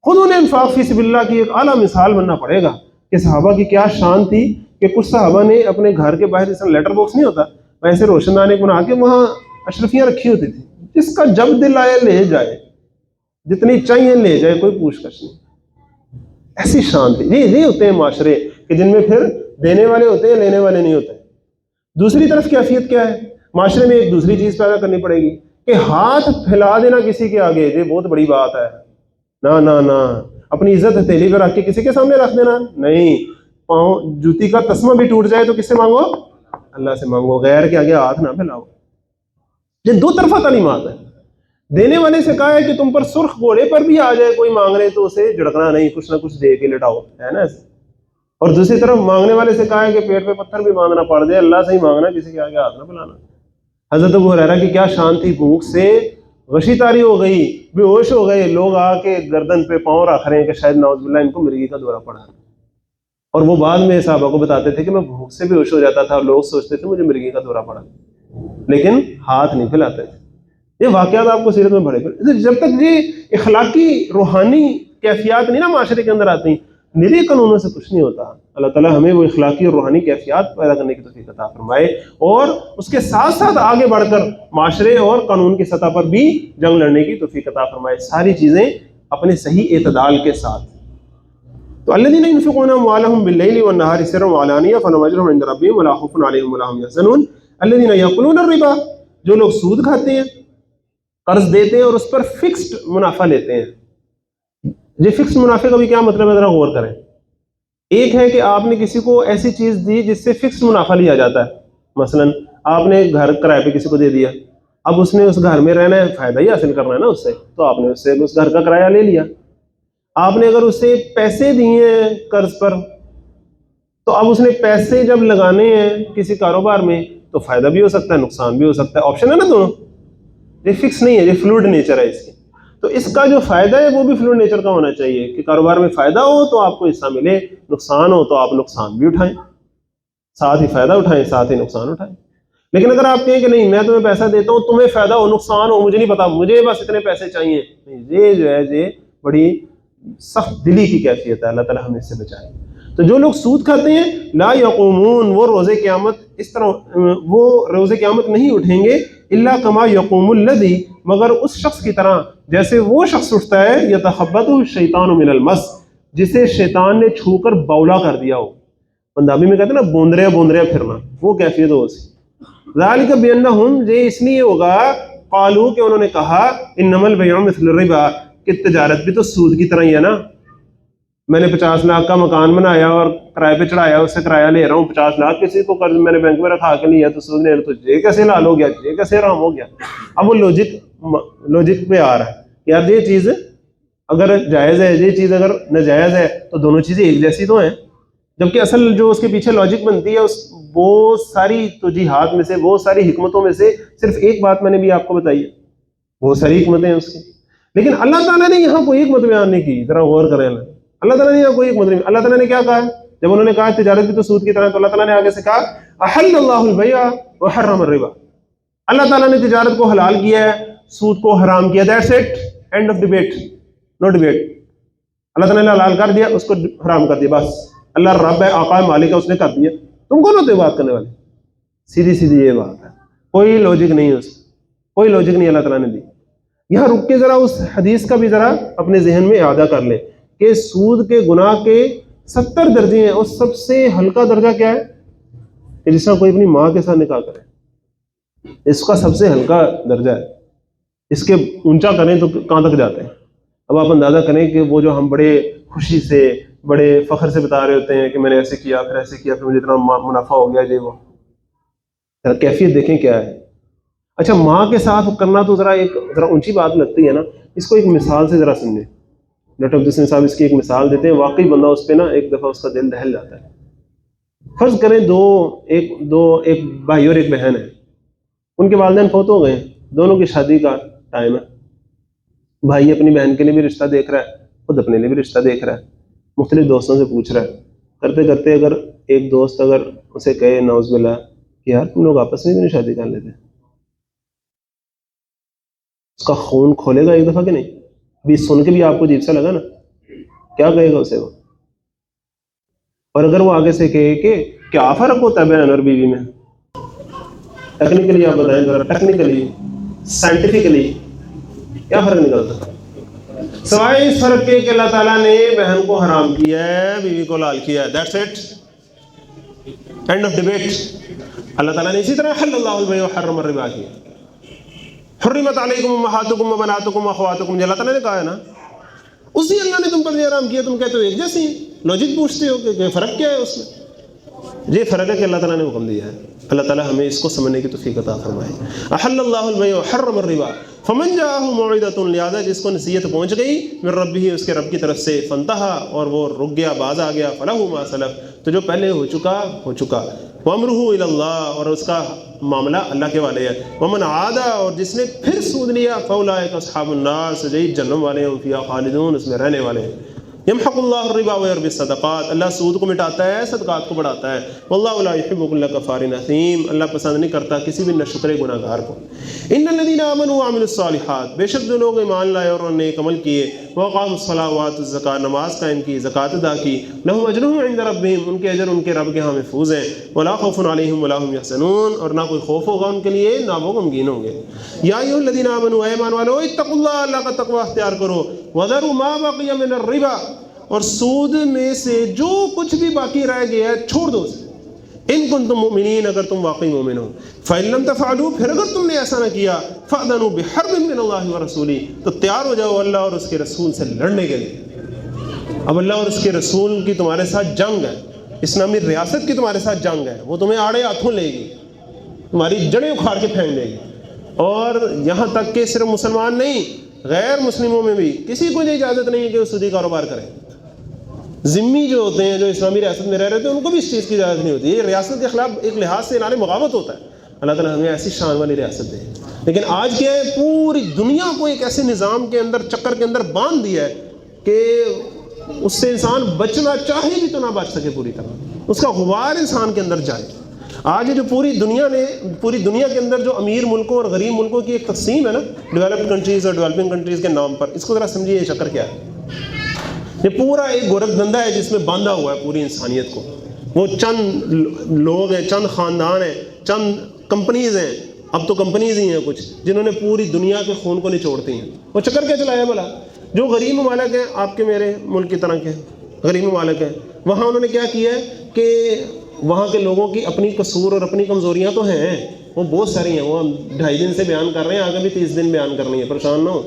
S1: خود انہیں انفاق فی سبیل اللہ کی ایک اعلیٰ مثال بننا پڑے گا کہ صحابہ کی کیا شان تھی کہ کچھ صحابہ نے اپنے گھر کے باہر جیسا لیٹر باکس نہیں ہوتا ویسے روشن دانے بنا کے وہاں اشرفیاں رکھی ہوتی تھی، جس کا جب دل آئے لے جائے، جتنی چاہیے لے جائے، کوئی پوچھ گچھ نہیں، ایسی شان تھی۔ یہ ہوتے ہیں معاشرے کہ جن میں پھر دینے والے ہوتے ہیں، لینے والے نہیں ہوتے۔ دوسری طرف کیفیت کیا ہے؟ معاشرے میں ایک دوسری چیز پیدا کرنی پڑے گی کہ ہاتھ پھیلا دینا کسی کے آگے یہ بہت بڑی بات ہے، نہ اپنی عزت ہتھیلی پہ رکھ کے کسی کے سامنے رکھ دینا نہیں۔ پاؤں جوتی کا تسمہ بھی ٹوٹ جائے تو کس سے مانگو؟ اللہ سے مانگو، غیر کے آگے ہاتھ نہ پھیلاؤ۔ یہ دو طرفہ تعلیمات ہے۔ دینے والے سے کہا ہے کہ تم پر سرخ گھوڑے پر بھی آ جائے کوئی مانگنے تو اسے جھڑکنا نہیں، کچھ نہ کچھ دے کے لٹاؤ، ہے نا ایسے۔ اور دوسری طرف مانگنے والے سے کہا ہے کہ پیٹ پہ پتھر بھی باندھنا پڑ جائے، اللہ سے ہی مانگنا، کسی کے آگے ہاتھ نہ پھیلانا۔ حضرت ابو ہریرہ کی کیا شان تھی، بھوک سے غشی طاری ہو گئی، بے ہوش ہو گئے، لوگ آ کے گردن پہ پاؤں رکھ رہے ہیں کہ شاید نعوذ باللہ ان کو مرغی کا دورہ پڑا، اور وہ بعد میں صحابہ کو بتاتے تھے کہ میں بھوک سے بے ہوش ہو جاتا تھا اور لوگ سوچتے تھے مجھے مرغی کا دورہ پڑا، لیکن ہاتھ نہیں پھیلاتے تھے۔ یہ واقعات آپ کو سیرت میں بڑے پڑے۔ جب تک یہ اخلاقی روحانی کیفیات نہیں نا معاشرے کے اندر آتی، میرے قانونوں سے کچھ نہیں ہوتا۔ اللہ تعالیٰ ہمیں وہ اخلاقی اور روحانی کیفیات پیدا کرنے کی توفیق عطا فرمائے، اور اس کے ساتھ ساتھ آگے بڑھ کر معاشرے اور قانون کی سطح پر بھی جنگ لڑنے کی توفیق عطا فرمائے، ساری چیزیں اپنے صحیح اعتدال کے ساتھ۔ تو الذین ينفقون اموالهم باللیل والنہار سرا وعلانیہ فلہم اجرہم عند ربہم ولا خوف علیہم ولا هم یحزنون الذین یاکلون الربا، جو لوگ سود کھاتے ہیں، قرض دیتے ہیں اور اس پر فکسڈ منافع لیتے ہیں۔ یہ فکسڈ منافع کا بھی کیا مطلب ہے، ذرا غور کریں۔ ایک ہے کہ آپ نے کسی کو ایسی چیز دی جس سے فکسڈ منافع لیا جاتا ہے، مثلا آپ نے گھر کرائے پہ کسی کو دے دیا، اب اس نے اس گھر میں رہنا ہے، فائدہ ہی حاصل کرنا ہے نا اس سے، تو آپ نے اس سے اس گھر کا کرایہ لے لیا۔ آپ نے اگر اسے پیسے دیے ہیں قرض پر، تو اب اس نے پیسے جب لگانے ہیں کسی کاروبار میں تو فائدہ بھی ہو سکتا ہے، نقصان بھی ہو سکتا ہے، آپشن ہے نا دونوں، یہ فکس نہیں ہے، یہ فلوئڈ نیچر ہے اس کی۔ تو اس کا جو فائدہ ہے وہ بھی فلوئڈ نیچر کا ہونا چاہیے کہ کاروبار میں فائدہ ہو تو آپ کو حصہ ملے، نقصان ہو تو آپ نقصان بھی اٹھائیں، ساتھ ہی فائدہ اٹھائیں، ساتھ ہی نقصان اٹھائیں۔ لیکن اگر آپ کہیں کہ نہیں میں تمہیں پیسہ دیتا ہوں، تمہیں فائدہ ہو نقصان ہو مجھے نہیں پتا، مجھے بس اتنے پیسے چاہیے، یہ جو ہے یہ بڑی سخت دلی کی کیفیت ہے، اللہ تعالیٰ ہمیں اس سے بچائے۔ تو جو لوگ سود کھاتے ہیں لا یقومون، وہ روز قیامت اس طرح وہ روز قیامت نہیں اٹھیں گے، الا کما یقوم الذی، مگر اس شخص کی طرح جیسے وہ شخص اٹھتا ہے یتخبطہ الشیطان من المس، جسے شیطان نے چھو کر بولا کر دیا ہو، پنجابی میں کہتے ہیں نا بوندریا بوندریا پھرنا، وہ کیفیت ہو اسی۔ ذالک بانہم، یہ اس لیے ہوگا، قالو کہ انہوں نے کہا، انما البیع مثل الربا، کہ تجارت بھی تو سود کی طرح ہی ہے نا، میں نے 50 لاکھ کا مکان بنایا اور کرائے پہ چڑھایا، اس سے کرایہ لے رہا ہوں 50 لاکھ، کسی کو قرض میں نے بینک میں رکھا کے لیا تو سود لے رہا، تو یہ کیسے لال ہو گیا، یہ کیسے حرام ہو گیا۔ اب وہ لوجک پہ آ رہا ہے، یار یہ چیز اگر جائز ہے، یہ چیز اگر ناجائز ہے تو دونوں چیزیں ایک جیسی تو ہیں، جبکہ اصل جو اس کے پیچھے لاجک بنتی ہے، وہ ساری توجیحات میں سے، وہ ساری حکمتوں میں سے صرف ایک بات میں نے بھی آپ کو بتائی ہے، بہت ساری حکمتیں ہیں اس کی، لیکن اللہ تعالیٰ نے یہاں کوئی حکمت بیان نہیں کی، ذرا غور کریں۔ اللہ تعالیٰ نے یہاں کوئی حکمت نہیں، اللہ تعالیٰ نے کیا کہا ہے، جب انہوں نے کہا تجارت بھی تو سود کی طرح، تو اللہ تعالیٰ نے آگے سے کہا احل اللہ البیع وحرم الربا، اللہ تعالیٰ نے تجارت کو حلال کیا ہے، سود کو حرام کیا، that's it, end of debate, no debate. اللہ تعالیٰ نے حلال کر دیا، اس کو حرام کر دیا، بس اللہ رب ہے، آقا ہے، مالک ہے، اس نے کر دیا، تم کون ہوتے ہو بات کرنے والے؟ سیدھی سیدھی یہ بات ہے، کوئی لوجک نہیں ہے اس، کوئی لوجک نہیں اللہ تعالیٰ نے دی۔ یہاں رک کے ذرا اس حدیث کا بھی ذرا اپنے ذہن میں اعادہ کر لیں کہ سود کے گناہ کے 70 درجے ہیں، اور سب سے ہلکا درجہ کیا ہے کہ جس طرح کوئی اپنی ماں کے ساتھ نکاح کرے، اس کا سب سے ہلکا درجہ ہے، اس کے اونچا کریں تو کہاں تک جاتے ہیں۔ اب آپ اندازہ کریں کہ وہ جو ہم بڑے خوشی سے بڑے فخر سے بتا رہے ہوتے ہیں کہ میں نے ایسے کیا، پھر ایسے کیا، پھر مجھے اتنا منافع ہو گیا، یہ وہ، کیفیت دیکھیں کیا ہے۔ اچھا ماں کے ساتھ کرنا تو ذرا اونچی بات لگتی ہے نا، اس کو ایک مثال سے ذرا سمجھیں. ڈاکٹر عبدالحسین صاحب اس کی ایک مثال دیتے ہیں، واقعی بندہ اس پہ نا ایک دفعہ اس کا دل دہل جاتا ہے. فرض کریں ایک بھائی اور ایک بہن ہے، ان کے والدین فوت ہو گئے ہیں، دونوں کی شادی کا ٹائم ہے. بھائی اپنی بہن کے لیے بھی رشتہ دیکھ رہا ہے، خود اپنے لیے بھی رشتہ دیکھ رہا ہے، مختلف دوستوں سے پوچھ رہا ہے. کرتے کرتے اگر ایک دوست اگر اسے کہے نعوذ باللہ کہ یار تم لوگ آپس میں بھی نہیں شادی کر لیتے، اس کا خون کھولے گا ایک دفعہ کہ نہیں؟ ابھی سن کے بھی آپ کو عجیب سا لگا نا، کیا کہے گا اسے وہ؟ اور اگر وہ آگے سے کہے کہ کیا فرق ہوتا ہے بہن اور بیوی میں، ٹیکنیکلی آپ بتائیں ذرا، ٹیکنیکلی سائنٹیفکلی کیا فرق نکلتا ہے؟ سوائے اس فرق کے کہ اللہ تعالیٰ نے بہن کو حرام کیا ہے، بیوی کو حلال کیا ہے. That's it, end of debate. اللہ تعالیٰ نے اسی طرح حل اللہ البیع وحرم الربا کیا. حرمت علیکم امہاتکم وبناتکم واخواتکم، جو اللہ تعالیٰ نے کہا ہے نا، اسی اللہ نے تم پر حرام کیا. تم کہتے ہو ایک جیسی ہیں، لاجک پوچھتے ہو کہ فرق کیا ہے اس میں. یہ فرق ہے کہ اللہ تعالیٰ نے حکم دیا ہے. اللہ تعالیٰ ہمیں اس کو سمجھنے کی توفیق عطا فرمائے. احل اللہ البیع وحرم الربا فمن جاءہ موعظۃ، لہذا جس کو نصیحت پہنچ گئی من ربہ، اس کے رب کی طرف سے، فانتہا، اور وہ رک گیا، باز آ گیا، فلہ ما سلف، تو جو پہلے ہو چکا، وامرہ الی اللہ، اور اس کا معاملہ اللہ کے والے ہے، ومن عاد، اور جس نے پھر سود لیا، فاولئک اصحاب النار، سجئی جہنم والے ہیں، فیہا خالدون، اس میں رہنے والے ہیں. یمحق اللہ الربا ویربی الصدقات، اللہ سود کو مٹاتا ہے، صدقات کو بڑھاتا ہے. واللہ لا یحب کل کفار اثیم، اللہ پسند نہیں کرتا کسی بھی ناشکر گناہ گار کو. ان الذین آمنوا وعملوا الصالحات، بے شک جو لوگ ایمان لائے اور انہوں نے نیک عمل کیے، وأقاموا الصلاۃ وآتوا الزکاۃ، نماز قائم کی، زکوٰۃ ادا کی، لہم اجرہم عند ربہم، ان کے اجر ان کے رب کے ہاں محفوظ ہیں. ولا خوف علیہم ولا هم یحزنون، اور نہ کوئی خوف ہوگا ان کے لیے، نہ وہ غمگین ہوں گے. یا ایھا الذین آمنوا، اے ایمان والو، اتقوا اللہ، اللہ کا تقوی اختیار کرو، وذروا ما بقی من الربا، اور سود میں سے جو کچھ بھی باقی رہ گیا ہے چھوڑ دو اسے، ان کنتم مؤمنین، اگر تم واقعی مومن ہو. فإن لم تفعلوا، پھر اگر تم نے ایسا نہ کیا، فأذنوا بحرب من اللہ ورسولہ، تو تیار ہو جاؤ اللہ اور اس کے رسول سے لڑنے کے لیے. اب اللہ اور اس کے رسول کی تمہارے ساتھ جنگ ہے، اسلامی ریاست کی تمہارے ساتھ جنگ ہے، وہ تمہیں آڑے ہاتھوں لے گی، تمہاری جڑیں اکھاڑ کے پھینک دے گی. اور یہاں تک کہ صرف مسلمان نہیں، غیر مسلموں میں بھی کسی کو یہ اجازت نہیں ہے کہ وہ سودی کاروبار کریں. ذمی جو ہوتے ہیں، جو اسلامی ریاست میں رہ رہے ہیں، ان کو بھی اس چیز کی اجازت نہیں ہوتی. یہ ریاست کے خلاف ایک لحاظ سے اعلان مغاوت ہوتا ہے. اللہ تعالیٰ ہمیں ایسی شان والی ریاست دے. لیکن آج کیا ہے، پوری دنیا کو ایک ایسے نظام کے اندر، چکر کے اندر باندھ دیا ہے کہ اس سے انسان بچنا چاہے بھی تو نہ بچ سکے پوری طرح، اس کا غبار انسان کے اندر جائے. آج جو پوری دنیا کے اندر جو امیر ملکوں اور غریب ملکوں کی ایک تقسیم ہے نا، ڈیولپڈ کنٹریز اور ڈیولپنگ کنٹریز کے نام پر، اس کو ذرا سمجھیے یہ چکر کیا ہے. یہ پورا ایک گورکھ دھندا ہے جس میں باندھا ہوا ہے پوری انسانیت کو. وہ چند لوگ ہیں، چند خاندان ہیں، چند کمپنیز ہیں، اب تو کمپنیز ہی ہیں کچھ، جنہوں نے پوری دنیا کے خون کو نچوڑتی ہیں. وہ چکر کیا چلایا بھلا؟ جو غریب ممالک ہیں، آپ کے میرے ملک کی طرح کے غریب ممالک ہیں، وہاں انہوں نے کیا کیا ہے کہ وہاں کے لوگوں کی اپنی قصور اور اپنی کمزوریاں تو ہیں، وہ بہت ساری ہیں، وہ ہم 2.5 دن سے بیان کر رہے ہیں، آگے بھی 30 دن بیان کرنی ہے، پریشان نہ ہو.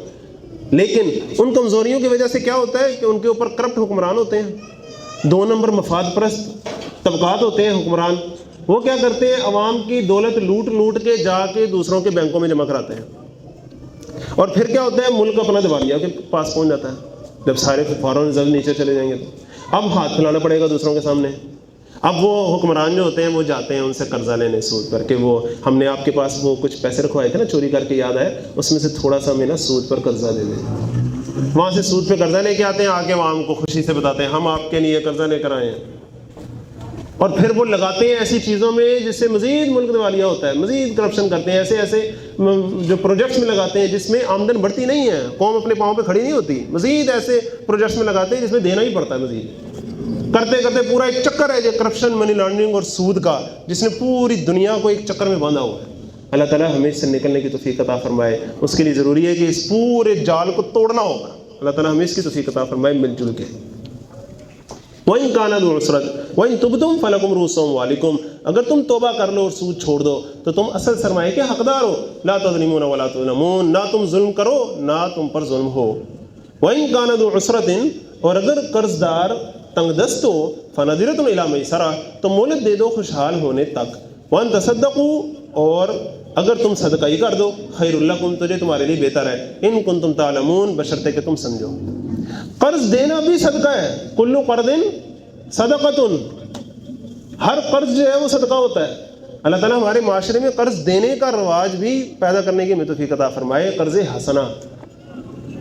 S1: لیکن ان کمزوریوں کی وجہ سے کیا ہوتا ہے کہ ان کے اوپر کرپٹ حکمران ہوتے ہیں، 2 نمبر مفاد پرست طبقات ہوتے ہیں حکمران. وہ کیا کرتے ہیں، عوام کی دولت لوٹ کے جا کے دوسروں کے بینکوں میں جمع کراتے ہیں. اور پھر کیا ہوتا ہے، ملک اپنا دیوالیہ کے پاس پہنچ جاتا ہے. جب سارے فارن ریزرو نیچے چلے جائیں گے تو اب ہاتھ پھیلانا پڑے گا دوسروں کے سامنے. اب وہ حکمران جو ہوتے ہیں وہ جاتے ہیں ان سے قرضہ لینے سود پر، کہ وہ ہم نے آپ کے پاس وہ کچھ پیسے رکھوائے تھے نا چوری کر کے، یاد ہے، اس میں سے تھوڑا سا ہمیں نا سود پر قرضہ دے دیں. وہاں سے سود پہ قرضہ لے کے آتے ہیں، آ کے عوام کو خوشی سے بتاتے ہیں ہم آپ کے لیے قرضہ لے کر آئے ہیں. اور پھر وہ لگاتے ہیں ایسی چیزوں میں جس سے مزید ملک دیوالیہ ہوتا ہے، مزید کرپشن کرتے ہیں. ایسے جو پروجیکٹس میں لگاتے ہیں جس میں آمدن بڑھتی نہیں ہے، قوم اپنے پاؤں پہ کھڑی نہیں ہوتی، مزید ایسے پروجیکٹس میں لگاتے ہیں جس میں دینا ہی پڑتا ہے مزید. کرتے کرتے پورا ایک چکر ہے جو کرپشن، منی لانڈرنگ اور سود کا، جس نے پوری دنیا کو ایک چکر میں باندھا ہوا ہے. اللہ تعالیٰ ہمیں اس سے نکلنے کی توفیق عطا فرمائے. اس کے لیے ضروری ہے کہ اس پورے جال کو توڑنا ہوگا. اللہ تعالیٰ ہمیں اس کی توفیق عطا فرمائے مل جل کے. وَإِن كَانَ ذُو عُسْرَةٍ وَإِن تُبْدُمْ فَلَكُمْ رُءُوسُ أَمْوَالِكُمْ، اگر تم توبہ کر لو اور سود چھوڑ دو تو تم اصل سرمایہ کے حقدار ہو. لَا تَظْلِمُونَ وَلَا تُظْلَمُونَ، نہ تم ظلم کرو نہ تم پر ظلم ہو. وَإِن كَانَ ذُو عُسْرَةٍ، اور اگر قرض دار تنگ دست ہو، فَنَظِرَةٌ إِلَىٰ مَيْسَرَةٍ، تو مہلت دے دو خوشحال ہونے تک. وَأَن تَصَدَّقُوا، اور اگر تم صدقہ ہی کر دو خیر لکم تجھے تمہارے لیے بہتر ہے، ان کنتم تعلمون بشرطے کہ تم سمجھو۔ قرض دینا بھی صدقہ ہے، کل قرض صدقۃ، ہر قرض جو ہے وہ صدقہ ہوتا ہے۔ اللہ تعالیٰ ہمارے معاشرے میں قرض دینے کا رواج بھی پیدا کرنے کی ہمیں توفیق عطا فرمائے، قرض حسنہ،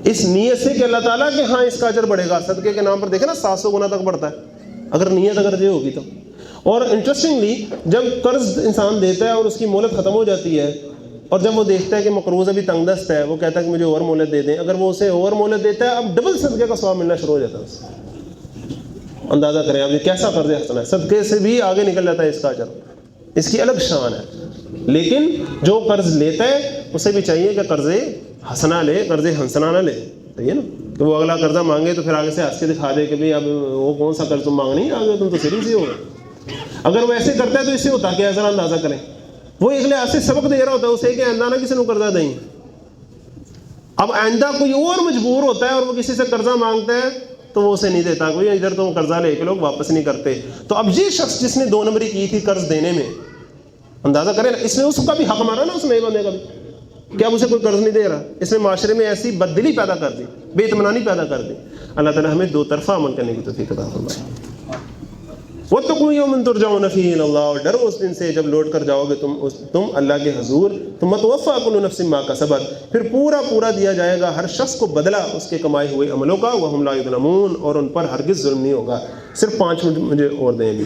S1: اس نیت سے کہ اللہ تعالیٰ کہ ہاں اس کا اجر بڑھے گا۔ صدقے کے نام پر دیکھیں نا 700 گنا تک بڑھتا ہے اگر نیت اگر یہ ہوگی تو۔ اور انٹرسٹنگلی جب قرض انسان دیتا ہے اور اس کی مہلت ختم ہو جاتی ہے، اور جب وہ دیکھتا ہے کہ مقروض ابھی تنگ دست ہے، وہ کہتا ہے کہ مجھے اور مہلت دے دیں، اگر وہ اسے اور مہلت دیتا ہے اب ڈبل صدقے کا ثواب ملنا شروع ہو جاتا ہے اسے۔ اندازہ کریں آپ یہ کیسا قرض حسنہ ہے، صدقے سے بھی آگے نکل جاتا ہے اس کا اجر، اس کی الگ شان ہے۔ لیکن جو قرض لیتا ہے اسے بھی چاہیے کہ قرض حسنہ لے، قرض ہنسنا نہ لے، صحیح ہے نا، کہ وہ اگلا قرضہ مانگے تو پھر آگے سے ہنس کے دکھا دے کہ بھئی اب وہ کون سا قرض تم مانگ نہیں آگے، تم تو سیریس ہی ہو گئے۔ اگر وہ ایسے کرتا ہے تو اس سے ہوتا کیا ہے ذرا اندازہ کریں، وہ ایک لحاظ سے سبق دے رہا ہوتا ہے اسے کہ آئندہ نہ کسی نے قرضہ دیں۔ اب آئندہ کوئی اور مجبور ہوتا ہے اور وہ کسی سے قرضہ مانگتا ہے تو وہ اسے نہیں دیتا، کوئی ادھر تو قرضہ لے کے لوگ واپس نہیں کرتے۔ تو اب یہ شخص جس نے 2 نمبری کی تھی قرض دینے میں، اندازہ کریں نا، اس نے اس کا بھی حق مارا نا اس نئے بندے کا بھی، کہ اب اسے کوئی قرض نہیں دے رہا، اس نے معاشرے میں ایسی بددلی پیدا کر دی، بے اطمینانی پیدا کر دی۔ اللہ تعالیٰ ہمیں 2 طرفہ عمل کرنے کی توفیق عطا فرمائے۔ وَاتَّقُوا يَوْمًا تُرْجَعُونَ فِيهِ إِلَى اللَّهِ، اور ڈرو اس دن سے جب لوٹ کر جاؤ گے تم اللہ کے حضور، ثُمَّ تُوَفَّىٰ كُلُّ نَفْسٍ مَّا كَسَبَتْ، پھر پورا دیا جائے گا ہر شخص کو بدلہ اس کے کمائے ہوئے عملوں کا، وَهُمْ لَا يُظْلَمُونَ، اور ان پر ہرگز ظلم نہیں ہوگا۔ صرف 5 منٹ مجھے اور دیں ابھی۔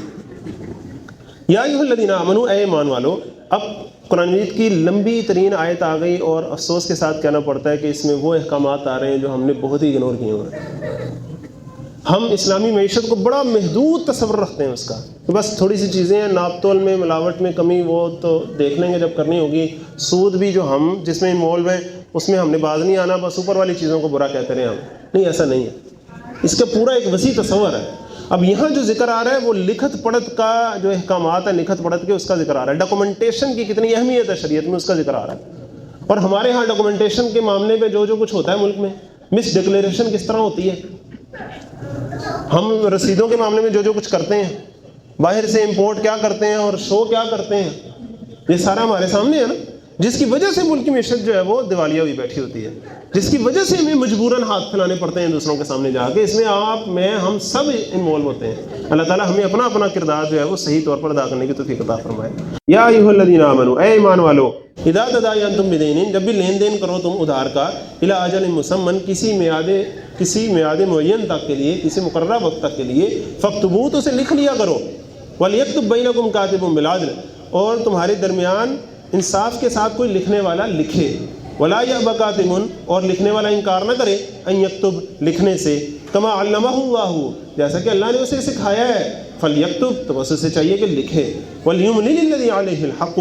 S1: یا ایھا الذین آمنوا، اے ایمان والو۔ اب قرآن مجید کی لمبی ترین آیت آ گئی اور افسوس کے ساتھ کہنا پڑتا ہے کہ اس میں وہ احکامات آ رہے ہیں جو ہم نے بہت ہی اگنور کیے ہوئے ہیں۔ ہم اسلامی معیشت کو بڑا محدود تصور رکھتے ہیں اس کا، کہ بس تھوڑی سی چیزیں ہیں، ناپ تول میں ملاوٹ میں کمی وہ تو دیکھ لیں گے جب کرنی ہوگی، سود بھی جو ہم جس میں انوالو ہیں اس میں ہم نے باز نہیں آنا، بس اوپر والی چیزوں کو برا کہتے رہے ہم۔ نہیں، ایسا نہیں ہے، اس کا پورا ایک وسیع تصور ہے۔ اب یہاں جو ذکر آ رہا ہے وہ لکھت پڑھت کا جو احکامات ہے، لکھت پڑھت کے اس کا ذکر آ رہا ہے۔ ڈاکومنٹیشن کی کتنی اہمیت ہے شریعت میں اس کا ذکر آ رہا ہے۔ اور ہمارے ہاں ڈاکومنٹیشن کے معاملے میں جو کچھ ہوتا ہے ملک میں، مس ڈکلیریشن کس طرح ہوتی ہے، ہم رسیدوں کے معاملے میں جو کچھ کرتے ہیں، باہر سے امپورٹ کیا کرتے ہیں اور شو کیا کرتے ہیں، یہ سارا ہمارے سامنے ہے نا، جس کی وجہ سے ملک کی معیشت جو ہے وہ دیوالیہ ہوئی بیٹھی ہوتی ہے، جس کی وجہ سے ہمیں مجبوراً ہاتھ پھیلانے پڑتے ہیں دوسروں کے سامنے جا کے۔ اس میں آپ میں ہم سب انوالو ہوتے ہیں۔ اللہ تعالیٰ ہمیں اپنا کردار جو ہے وہ صحیح طور پر ادا کرنے کی توفیق عطا فرمائے۔ یا ایھا الذین آمنوا، اے ایمان والو، اذا تداینتم بدین، جب بھی لین دین کرو تم ادھار کا، الی اجل مسمى، کسی میعاد معین تک کے لیے، کسی مقررہ وقت تک کے لیے، فاکتبوہ، تو اسے لکھ لیا کرو، ولیکتب بینکم کاتب بالعدل، اور تمہارے درمیان انصاف کے ساتھ کوئی لکھنے والا لکھے، ولا یأبی کاتب، اور لکھنے والا انکار نہ کرے، ان یکتب، لکھنے سے، کما علمہ اللہ، جیسا کہ اللہ نے اسے سکھایا ہے، فلیکتب، تو بس اسے چاہیے کہ لکھے، ولیملل الذی علیہ الحق،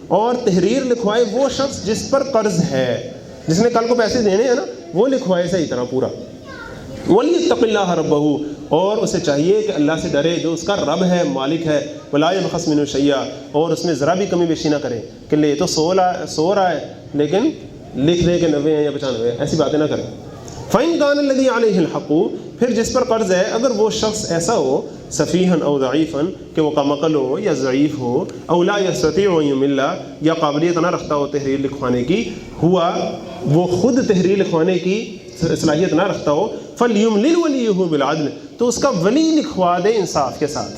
S1: اور تحریر لکھوائے وہ شخص جس پر قرض ہے، جس نے کل کو پیسے دینے ہیں نا، وہ لکھوائے صحیح طرح پورا، ولیتق اللہ ربہ، اور اسے چاہیے کہ اللہ سے ڈرے جو اس کا رب ہے، مالک ہے، ولا یبخس منہ شیئا، اور اس میں ذرا بھی کمی بیشی نہ کرے، کہ لے تو 100 رہا ہے لیکن لکھ دے کہ 90 ہیں یا 95، ایسی باتیں نہ کریں۔ فَإِنْ كَانَ الَّذِي عَلَيْهِ الْحَقُّ، پھر جس پر قرض ہے اگر وہ شخص ایسا ہو، سفیہن او ضعیفن، کہ وہ کم عقل ہو یا ضعیف ہو، او لا یستطیع ان یمل، یا قابلیت نہ رکھتا ہو تحریر لکھوانے کی، ہوا وہ خود تحریر لکھوانے کی صلاحیت نہ رکھتا ہو، فَلْيُمْلِلْ وَلِيُّهُ بِالْعَدْلِ، تو اس کا ولی لکھوا دے انصاف کے ساتھ،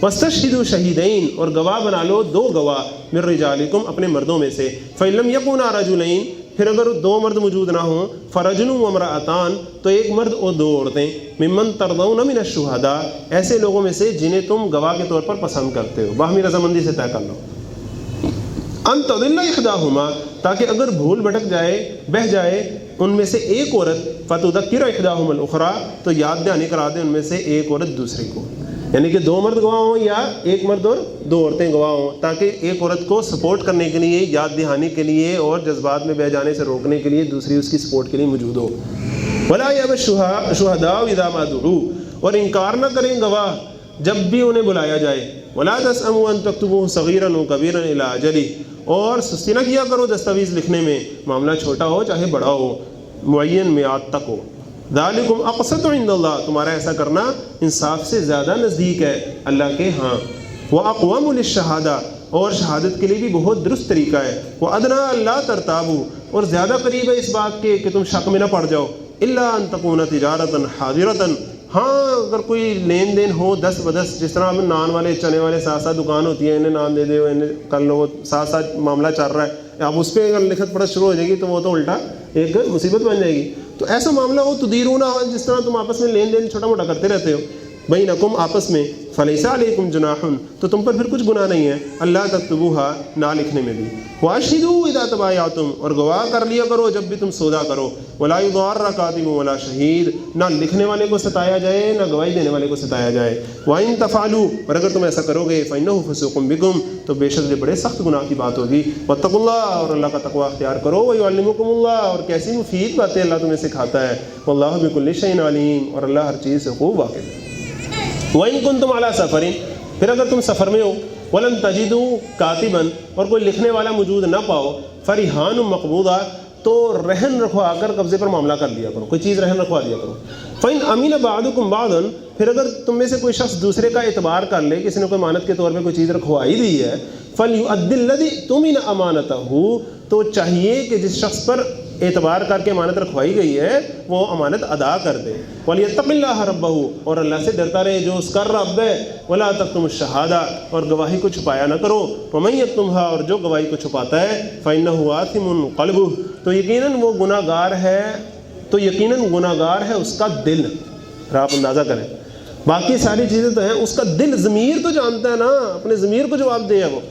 S1: وَاسْتَشْهِدُوا شَهِیدَیْن، اور گواہ بنا لو 2 گواہ، مِن رِجَالِکُم، اپنے مردوں میں سے، فَإِن لَّمْ يَكُونَا رَجُلَیْن، پھر اگر 2 مرد موجود نہ ہوں، فَرَجُلٌ وَامْرَأَتَانِ، تو 1 مرد اور 2 عورتیں، مِمَّن تَرْضَوْنَ مِنَ الشُّهَدَاء، ایسے لوگوں میں سے جنہیں تم گواہ کے طور پر پسند کرتے ہو، باہمی رضامندی سے طے کر لو، ان تضل احداہما، تاکہ اگر بھول بھٹک جائے، بہہ جائے ان میں سے ایک عورت، فتذکر احداہما الاخری، تو یاد دہانی کرا دے ان میں سے ایک عورت دوسری کو، یعنی کہ 2 مرد گواہ ہوں یا 1 مرد اور 2 عورتیں گواہ ہوں، تاکہ ایک عورت کو سپورٹ کرنے کے لیے، یاد دہانی کے لیے اور جذبات میں بہہ جانے سے روکنے کے لیے دوسری اس کی سپورٹ کے لیے موجود ہو۔ ولا یأبی الشہداء اذا ما دعوا، اور انکار نہ کریں گواہ جب بھی انہیں بلایا جائے، ولا تسأموا ان تكتبوه صغيرا وكبيرا الى اجله، اور سستی نہ کیا کرو دستاویز لکھنے میں، معاملہ چھوٹا ہو چاہے بڑا ہو، معین میعاد تک ہو، ذالکم اقسط عند اللہ، تمہارا ایسا کرنا انصاف سے زیادہ نزدیک ہے اللہ کے ہاں، واقوم للشہادہ، اور شہادت کے لیے بھی بہت درست طریقہ ہے. وہ ادنا اللہ ترتابو، اور زیادہ قریب ہے اس بات کے کہ تم شک میں نہ پڑ جاؤ. الا ان تکون تجارتاً حاضرتاً، ہاں اگر کوئی لین دین ہو دس بدس، جس طرح ہم نان والے چنے والے ساتھ ساتھ دکان ہوتی ہے، انہیں نان دے دے انہیں کر لو، ساتھ ساتھ معاملہ چل رہا ہے، اب اس پہ اگر لکھت پڑھت شروع ہو جائے گی تو وہ تو الٹا ایک مصیبت بن جائے گی. تو ایسا معاملہ ہو تدیرون، جس طرح تم آپس میں لین دین چھوٹا موٹا کرتے رہتے ہو، بینکم آپس میں، فلیس علیکم جناح، تو تم پر پھر کچھ گناہ نہیں ہے، اللہ تکتبوہا، نہ لکھنے میں بھی. واشہدوا اذا تبایعتم، اور گواہ کر لیا کرو جب بھی تم سودا کرو. ولا یضار کاتب ولا شہید، نہ لکھنے والے کو ستایا جائے نہ گواہی دینے والے کو ستایا جائے. وان تفعلوا، اور اگر تم ایسا کرو گے، فانہ فسوق بکم، تو بے شک یہ بڑے سخت گناہ کی بات ہوگی. واتقوا اللہ، اور اللہ کا تقوی اختیار کرو. ویعلمکم اللہ، اور کیسی مفید باتیں اللہ تمہیں سکھاتا ہے. واللہ بکل شیء علیم، اور اللہ ہر چیز سے خوب واقف ہے. وَإِن كُنتُمْ عَلَىٰ سَفَرٍ، پھر اگر تم سفر میں ہو، وَلَمْ تَجِدُوا كَاتِبًا، اور کوئی لکھنے والا موجود نہ پاؤ، فَرِحَانٌ مَقْبُوضَةٌ، تو رہن رکھوا کر قبضے پر معاملہ کر لیا کرو، کوئی چیز رہن رکھوا دیا کرو. فَإِنْ أَمِنَ بَعْضُكُمْ بَعْضًا، پھر اگر تم میں سے کوئی شخص دوسرے کا اعتبار کر لے، کسی نے کوئی امانت کے طور پہ کوئی چیز رکھوائی دی ہے، فَلْيُؤَدِّ الَّذِي اؤْتُمِنَ أَمَانَتَهُ، تو چاہیے کہ جس شخص پر اعتبار کر کے امانت رکھوائی گئی ہے وہ امانت ادا کر دے. وَلْيَتَّقِ اللَّهَ رَبَّهُ، اور اللہ سے ڈرتا رہے جو اس کا رب ہے. وَلَا تَكْتُمُوا الشَّهَادَةَ، اور گواہی کو چھپایا نہ کرو. وَمَن يَكْتُمْهَا، اور جو گواہی کو چھپاتا ہے، فَإِنَّهُ آثِمٌ قَلْبُهُ، تو یقیناً وہ گناہ گار ہے، تو یقیناً گناہ گار ہے اس کا دل. آپ اندازہ کریں، باقی ساری چیزیں تو ہیں، اس کا دل، ضمیر تو جانتا ہے نا، اپنے ضمیر کو جواب دے ہے وہ.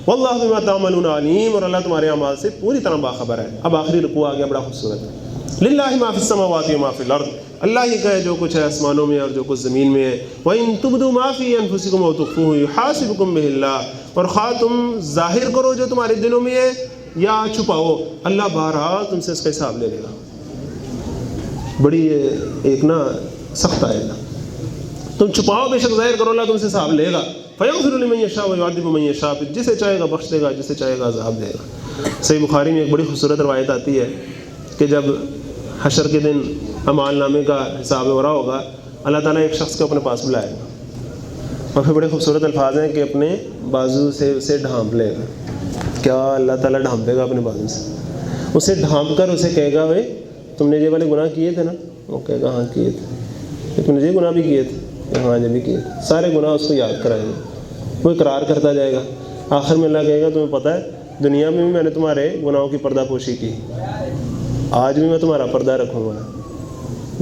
S1: واللہ بما تعملون علیم، اور اللہ تمہارے اعمال سے پوری طرح باخبر ہے. اب آخری رکوع آ گیا، بڑا خوبصورت. للہ ما فی السماوات وما فی الارض، اللہ ہی کا ہے جو کچھ ہے آسمانوں میں اور جو کچھ زمین میں ہے. وَإِن تُبْدُوا مَا فِي أَنفُسِكُمْ أَوْ تُخْفُوهُ يُحَاسِبْكُم بِهِ اللَّهُ، اور خواہ تم ظاہر کرو جو تمہارے دلوں میں ہے یا چھپاؤ، اللہ بہرحال تم سے اس کا حساب لے لے گا. بڑی ایک نا سخت آیت ہے. تم چھپاؤ بے شک ظاہر کرو، اللہ تم سے حساب لے گا. فَيَغْفِرُ لِمَن يَشَاءُ وَيُعَذِّبُ مَن يَشَاءُ، جسے چاہے گا بخش دے گا، جسے چاہے گا عذاب دے گا. صحیح بخاری میں ایک بڑی خوبصورت روایت آتی ہے کہ جب حشر کے دن اعمال نامے کا حساب ہو رہا ہوگا، اللہ تعالیٰ ایک شخص کو اپنے پاس بلائے گا، اور پھر بڑے خوبصورت الفاظ ہیں کہ اپنے بازو سے اسے ڈھانپ لے گا. کیا اللہ تعالیٰ ڈھانپے گا اپنے بازو سے؟ اسے ڈھانپ کر اسے کہے گا، بھائی تم نے یہ والے گناہ کیے تھے نا؟ وہ کہے گا ہاں کیے تھے. تم نے یہ گناہ بھی کیے تھے؟ ہاں یہ بھی کیے تھے. سارے گناہ اس کو یاد کرائیں گے، وہ اقرار کرتا جائے گا. آخر میں اللہ کہے گا تمہیں پتہ ہے دنیا میں بھی میں نے تمہارے گناہوں کی پردہ پوشی کی، آج بھی میں تمہارا پردہ رکھوں گا.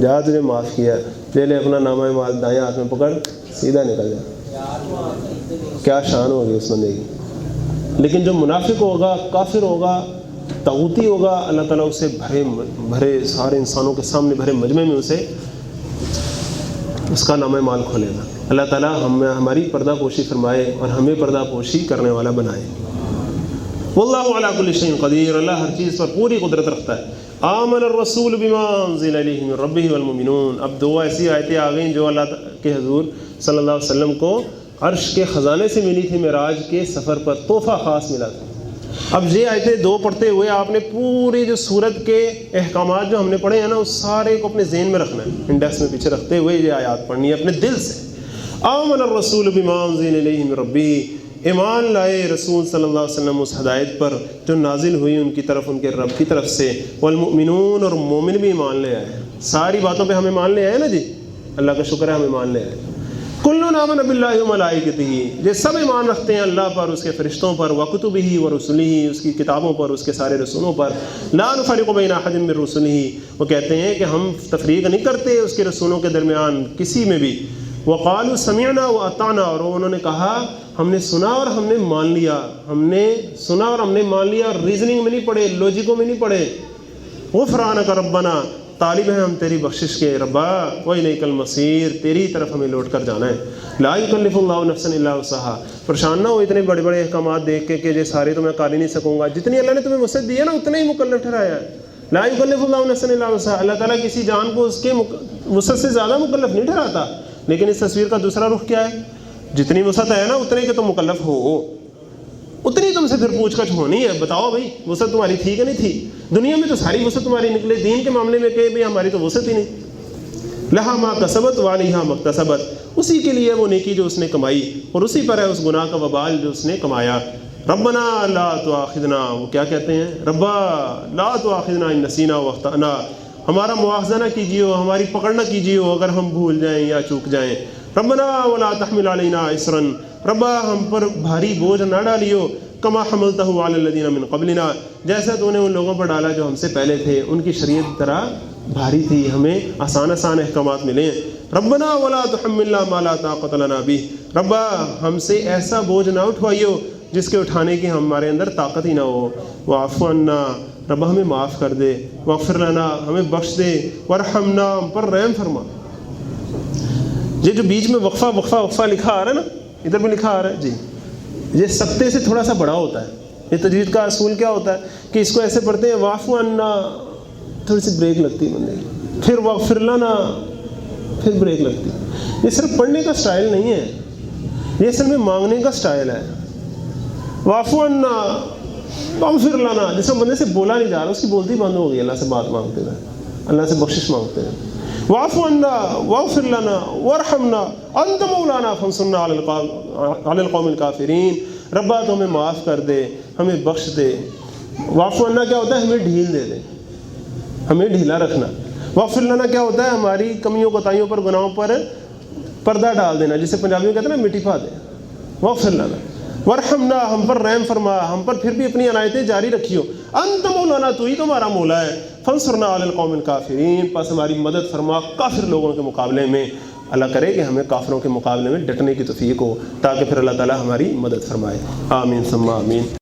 S1: جا تجھے معاف کیا، لے لے اپنا نامہ اعمال دائیں ہاتھ میں پکڑ، سیدھا نکل جا. کیا شان ہوگی اس بندے کی. لیکن جو منافق ہوگا، کافر ہوگا، طاغوتی ہوگا، اللہ تعالیٰ اسے بھرے سارے انسانوں کے سامنے بھرے مجمع میں اسے اس کا نامہ اعمال کھولے گا. اللہ تعالیٰ ہماری پردہ پوشی فرمائے اور ہمیں پردہ پوشی کرنے والا بنائے. واللہ علی کل شیء قدیر، اللہ ہر چیز پر پوری قدرت رکھتا ہے. آمن الرسول بما انزل الیہ من ربہ والمؤمنون، اب دو ایسی آیتیں آ گئیں جو اللہ کے حضور صلی اللہ علیہ وسلم کو عرش کے خزانے سے ملی تھی، معراج کے سفر پر تحفہ خاص ملا تھا. اب یہ آیتیں دو پڑھتے ہوئے آپ نے پوری جو سورت کے احکامات جو ہم نے پڑھے ہیں نا، اس سارے کو اپنے ذہن میں رکھنا ہے، انڈیکس میں پیچھے رکھتے ہوئے یہ آیات پڑھنی ہے اپنے دل سے. آمن الرسول بما انزل الیہ من ربہ، ایمان لائے رسول صلی اللہ علیہ وسلم اس ہدایت پر جو نازل ہوئی ان کی طرف، ان کے رب کی طرف سے. والمؤمنون، اور مومن بھی ایمان لے آئے. ساری باتوں پہ ہم ایمان لے آئے نا جی، اللہ کا شکر ہے ہم ایمان لے آئے. کل آمن باللہ وملائکتہ، یہ سب ایمان رکھتے ہیں اللہ پر، اس کے فرشتوں پر، وکتبہ ورسلہ، اس کی کتابوں پر، اس کے سارے رسولوں پر. لا نفرق بین احد من رسلہ، وہ کہتے ہیں کہ ہم تفریق نہیں کرتے اس کے رسولوں کے درمیان کسی میں بھی. وقالوا سمعنا واطعنا، اور انہوں نے کہا ہم نے سنا اور ہم نے مان لیا. ہم نے سنا اور ہم نے مان لیا، اور ریزننگ میں نہیں پڑے، لوجکوں میں نہیں پڑے. غفرانک ربنا، طالب ہیں ہم تیری بخشش کے ربا، وإلیک المصیر، تیری طرف ہمیں لوٹ کر جانا ہے. لا یکلف اللہ نفسا الا وسعها، پریشان نہ ہو اتنے بڑے بڑے احکامات دیکھ کے کہ یہ سارے تو میں کر ہی نہیں سکوں گا. جتنی اللہ نے تمہیں وسعت دی ہے نا اتنا ہی مکلف ٹھہرایا ہے. لا یکلف اللہ نفسا الا وسعها، اللہ تعالیٰ کسی جان کو اس کے وسعت سے زیادہ مکلف نہیں ٹھہراتا. لیکن اس تصویر کا دوسرا رخ کیا ہے؟ جتنی وسعت ہے نا اتنے کے تم مکلف ہو، اتنی تم سے پھر پوچھ گچھ ہونی ہے. بتاؤ بھائی وسعت تمہاری تھی کہ نہیں تھی؟ دنیا میں تو ساری وسعت تمہاری نکلے، دین کے معاملے میں کہ بھائی ہماری تو وسعت ہی نہیں. لہا ما کسبت وعلیہا ما اکتسبت، اسی کے لیے وہ نیکی جو اس نے کمائی اور اسی پر ہے اس گناہ کا وبال جو اس نے کمایا۔ ربنا لا تؤاخذنا، وہ کیا کہتے ہیں؟ ربا لا تؤاخذنا ان نسینا واخطأنا، ہمارا مواخذہ نہ کیجیے، ہماری پکڑ نہ کیجیے اگر ہم بھول جائیں یا چوک جائیں۔ ربنا ولا تحمل علینا اسرا، ربا ہم پر بھاری بوجھ نہ ڈالیو، کما حملتہ علی الذین من قبلنا، جیسا تو نے ان لوگوں پر ڈالا جو ہم سے پہلے تھے، ان کی شریعت کی طرح بھاری تھی، ہمیں آسان آسان احکامات ملے ہیں۔ ربنا ولا تحملنا ما لا طاقت لنا بہ، ربا ہم سے ایسا بوجھ نہ اٹھوائیو جس کے اٹھانے کی ہمارے اندر طاقت ہی نہ ہو۔ واعف عنا، ربا ہمیں معاف کر دے، واغفر لنا، ہمیں بخش دے، وارحمنا، ہم پر رحم فرما۔ یہ جو بیچ میں وقفہ لکھا آ رہا ہے نا، ادھر بھی لکھا آ رہا ہے جی، یہ سکتے سے تھوڑا سا بڑا ہوتا ہے۔ یہ تجوید کا اصول کیا ہوتا ہے کہ اس کو ایسے پڑھتے ہیں واعف عنا، تھوڑی سی بریک لگتی ہے بندے کی، پھر واغفر لنا، پھر بریک لگتی ہے۔ یہ صرف پڑھنے کا سٹائل نہیں ہے، یہ اصل میں مانگنے کا سٹائل ہے۔ واعف عنا واغفر لنا، جس میں بندے سے بولا نہیں جا رہا، اس کی بولتی بند ہو گئی اللہ سے بات مانگتے ہوئے، اللہ سے بخشش مانگتے ہیں۔ واعف عنا واغفر لنا وارحمنا انت مولانا فانصرنا علی القوم الکافرین، ربا تو ہمیں معاف کر دے، ہمیں بخش دے۔ واعف عنا کیا ہوتا ہے؟ ہمیں ڈھیل دے دے، ہمیں ڈھیلا رکھنا۔ واغفر لنا کیا ہوتا ہے؟ ہماری کمیوں کوتاہیوں پر، گناہوں پر پردہ ڈال دینا، جسے پنجابی میں کہتے ہیں نا مٹی پھا دے۔ واغفر لنا وارحمنا، ہم پر رحم فرما، ہم پر پھر بھی اپنی عنایتیں جاری رکھیو۔ انت مولانا، تو ہی تو ہمارا مولا ہے۔ فانصرنا علی القوم الکافرین، پس ہماری مدد فرما کافر لوگوں کے مقابلے میں۔ اللہ کرے کہ ہمیں کافروں کے مقابلے میں ڈٹنے کی توفیق ہو، تاکہ پھر اللہ تعالی ہماری مدد فرمائے۔ آمین ثم آمین۔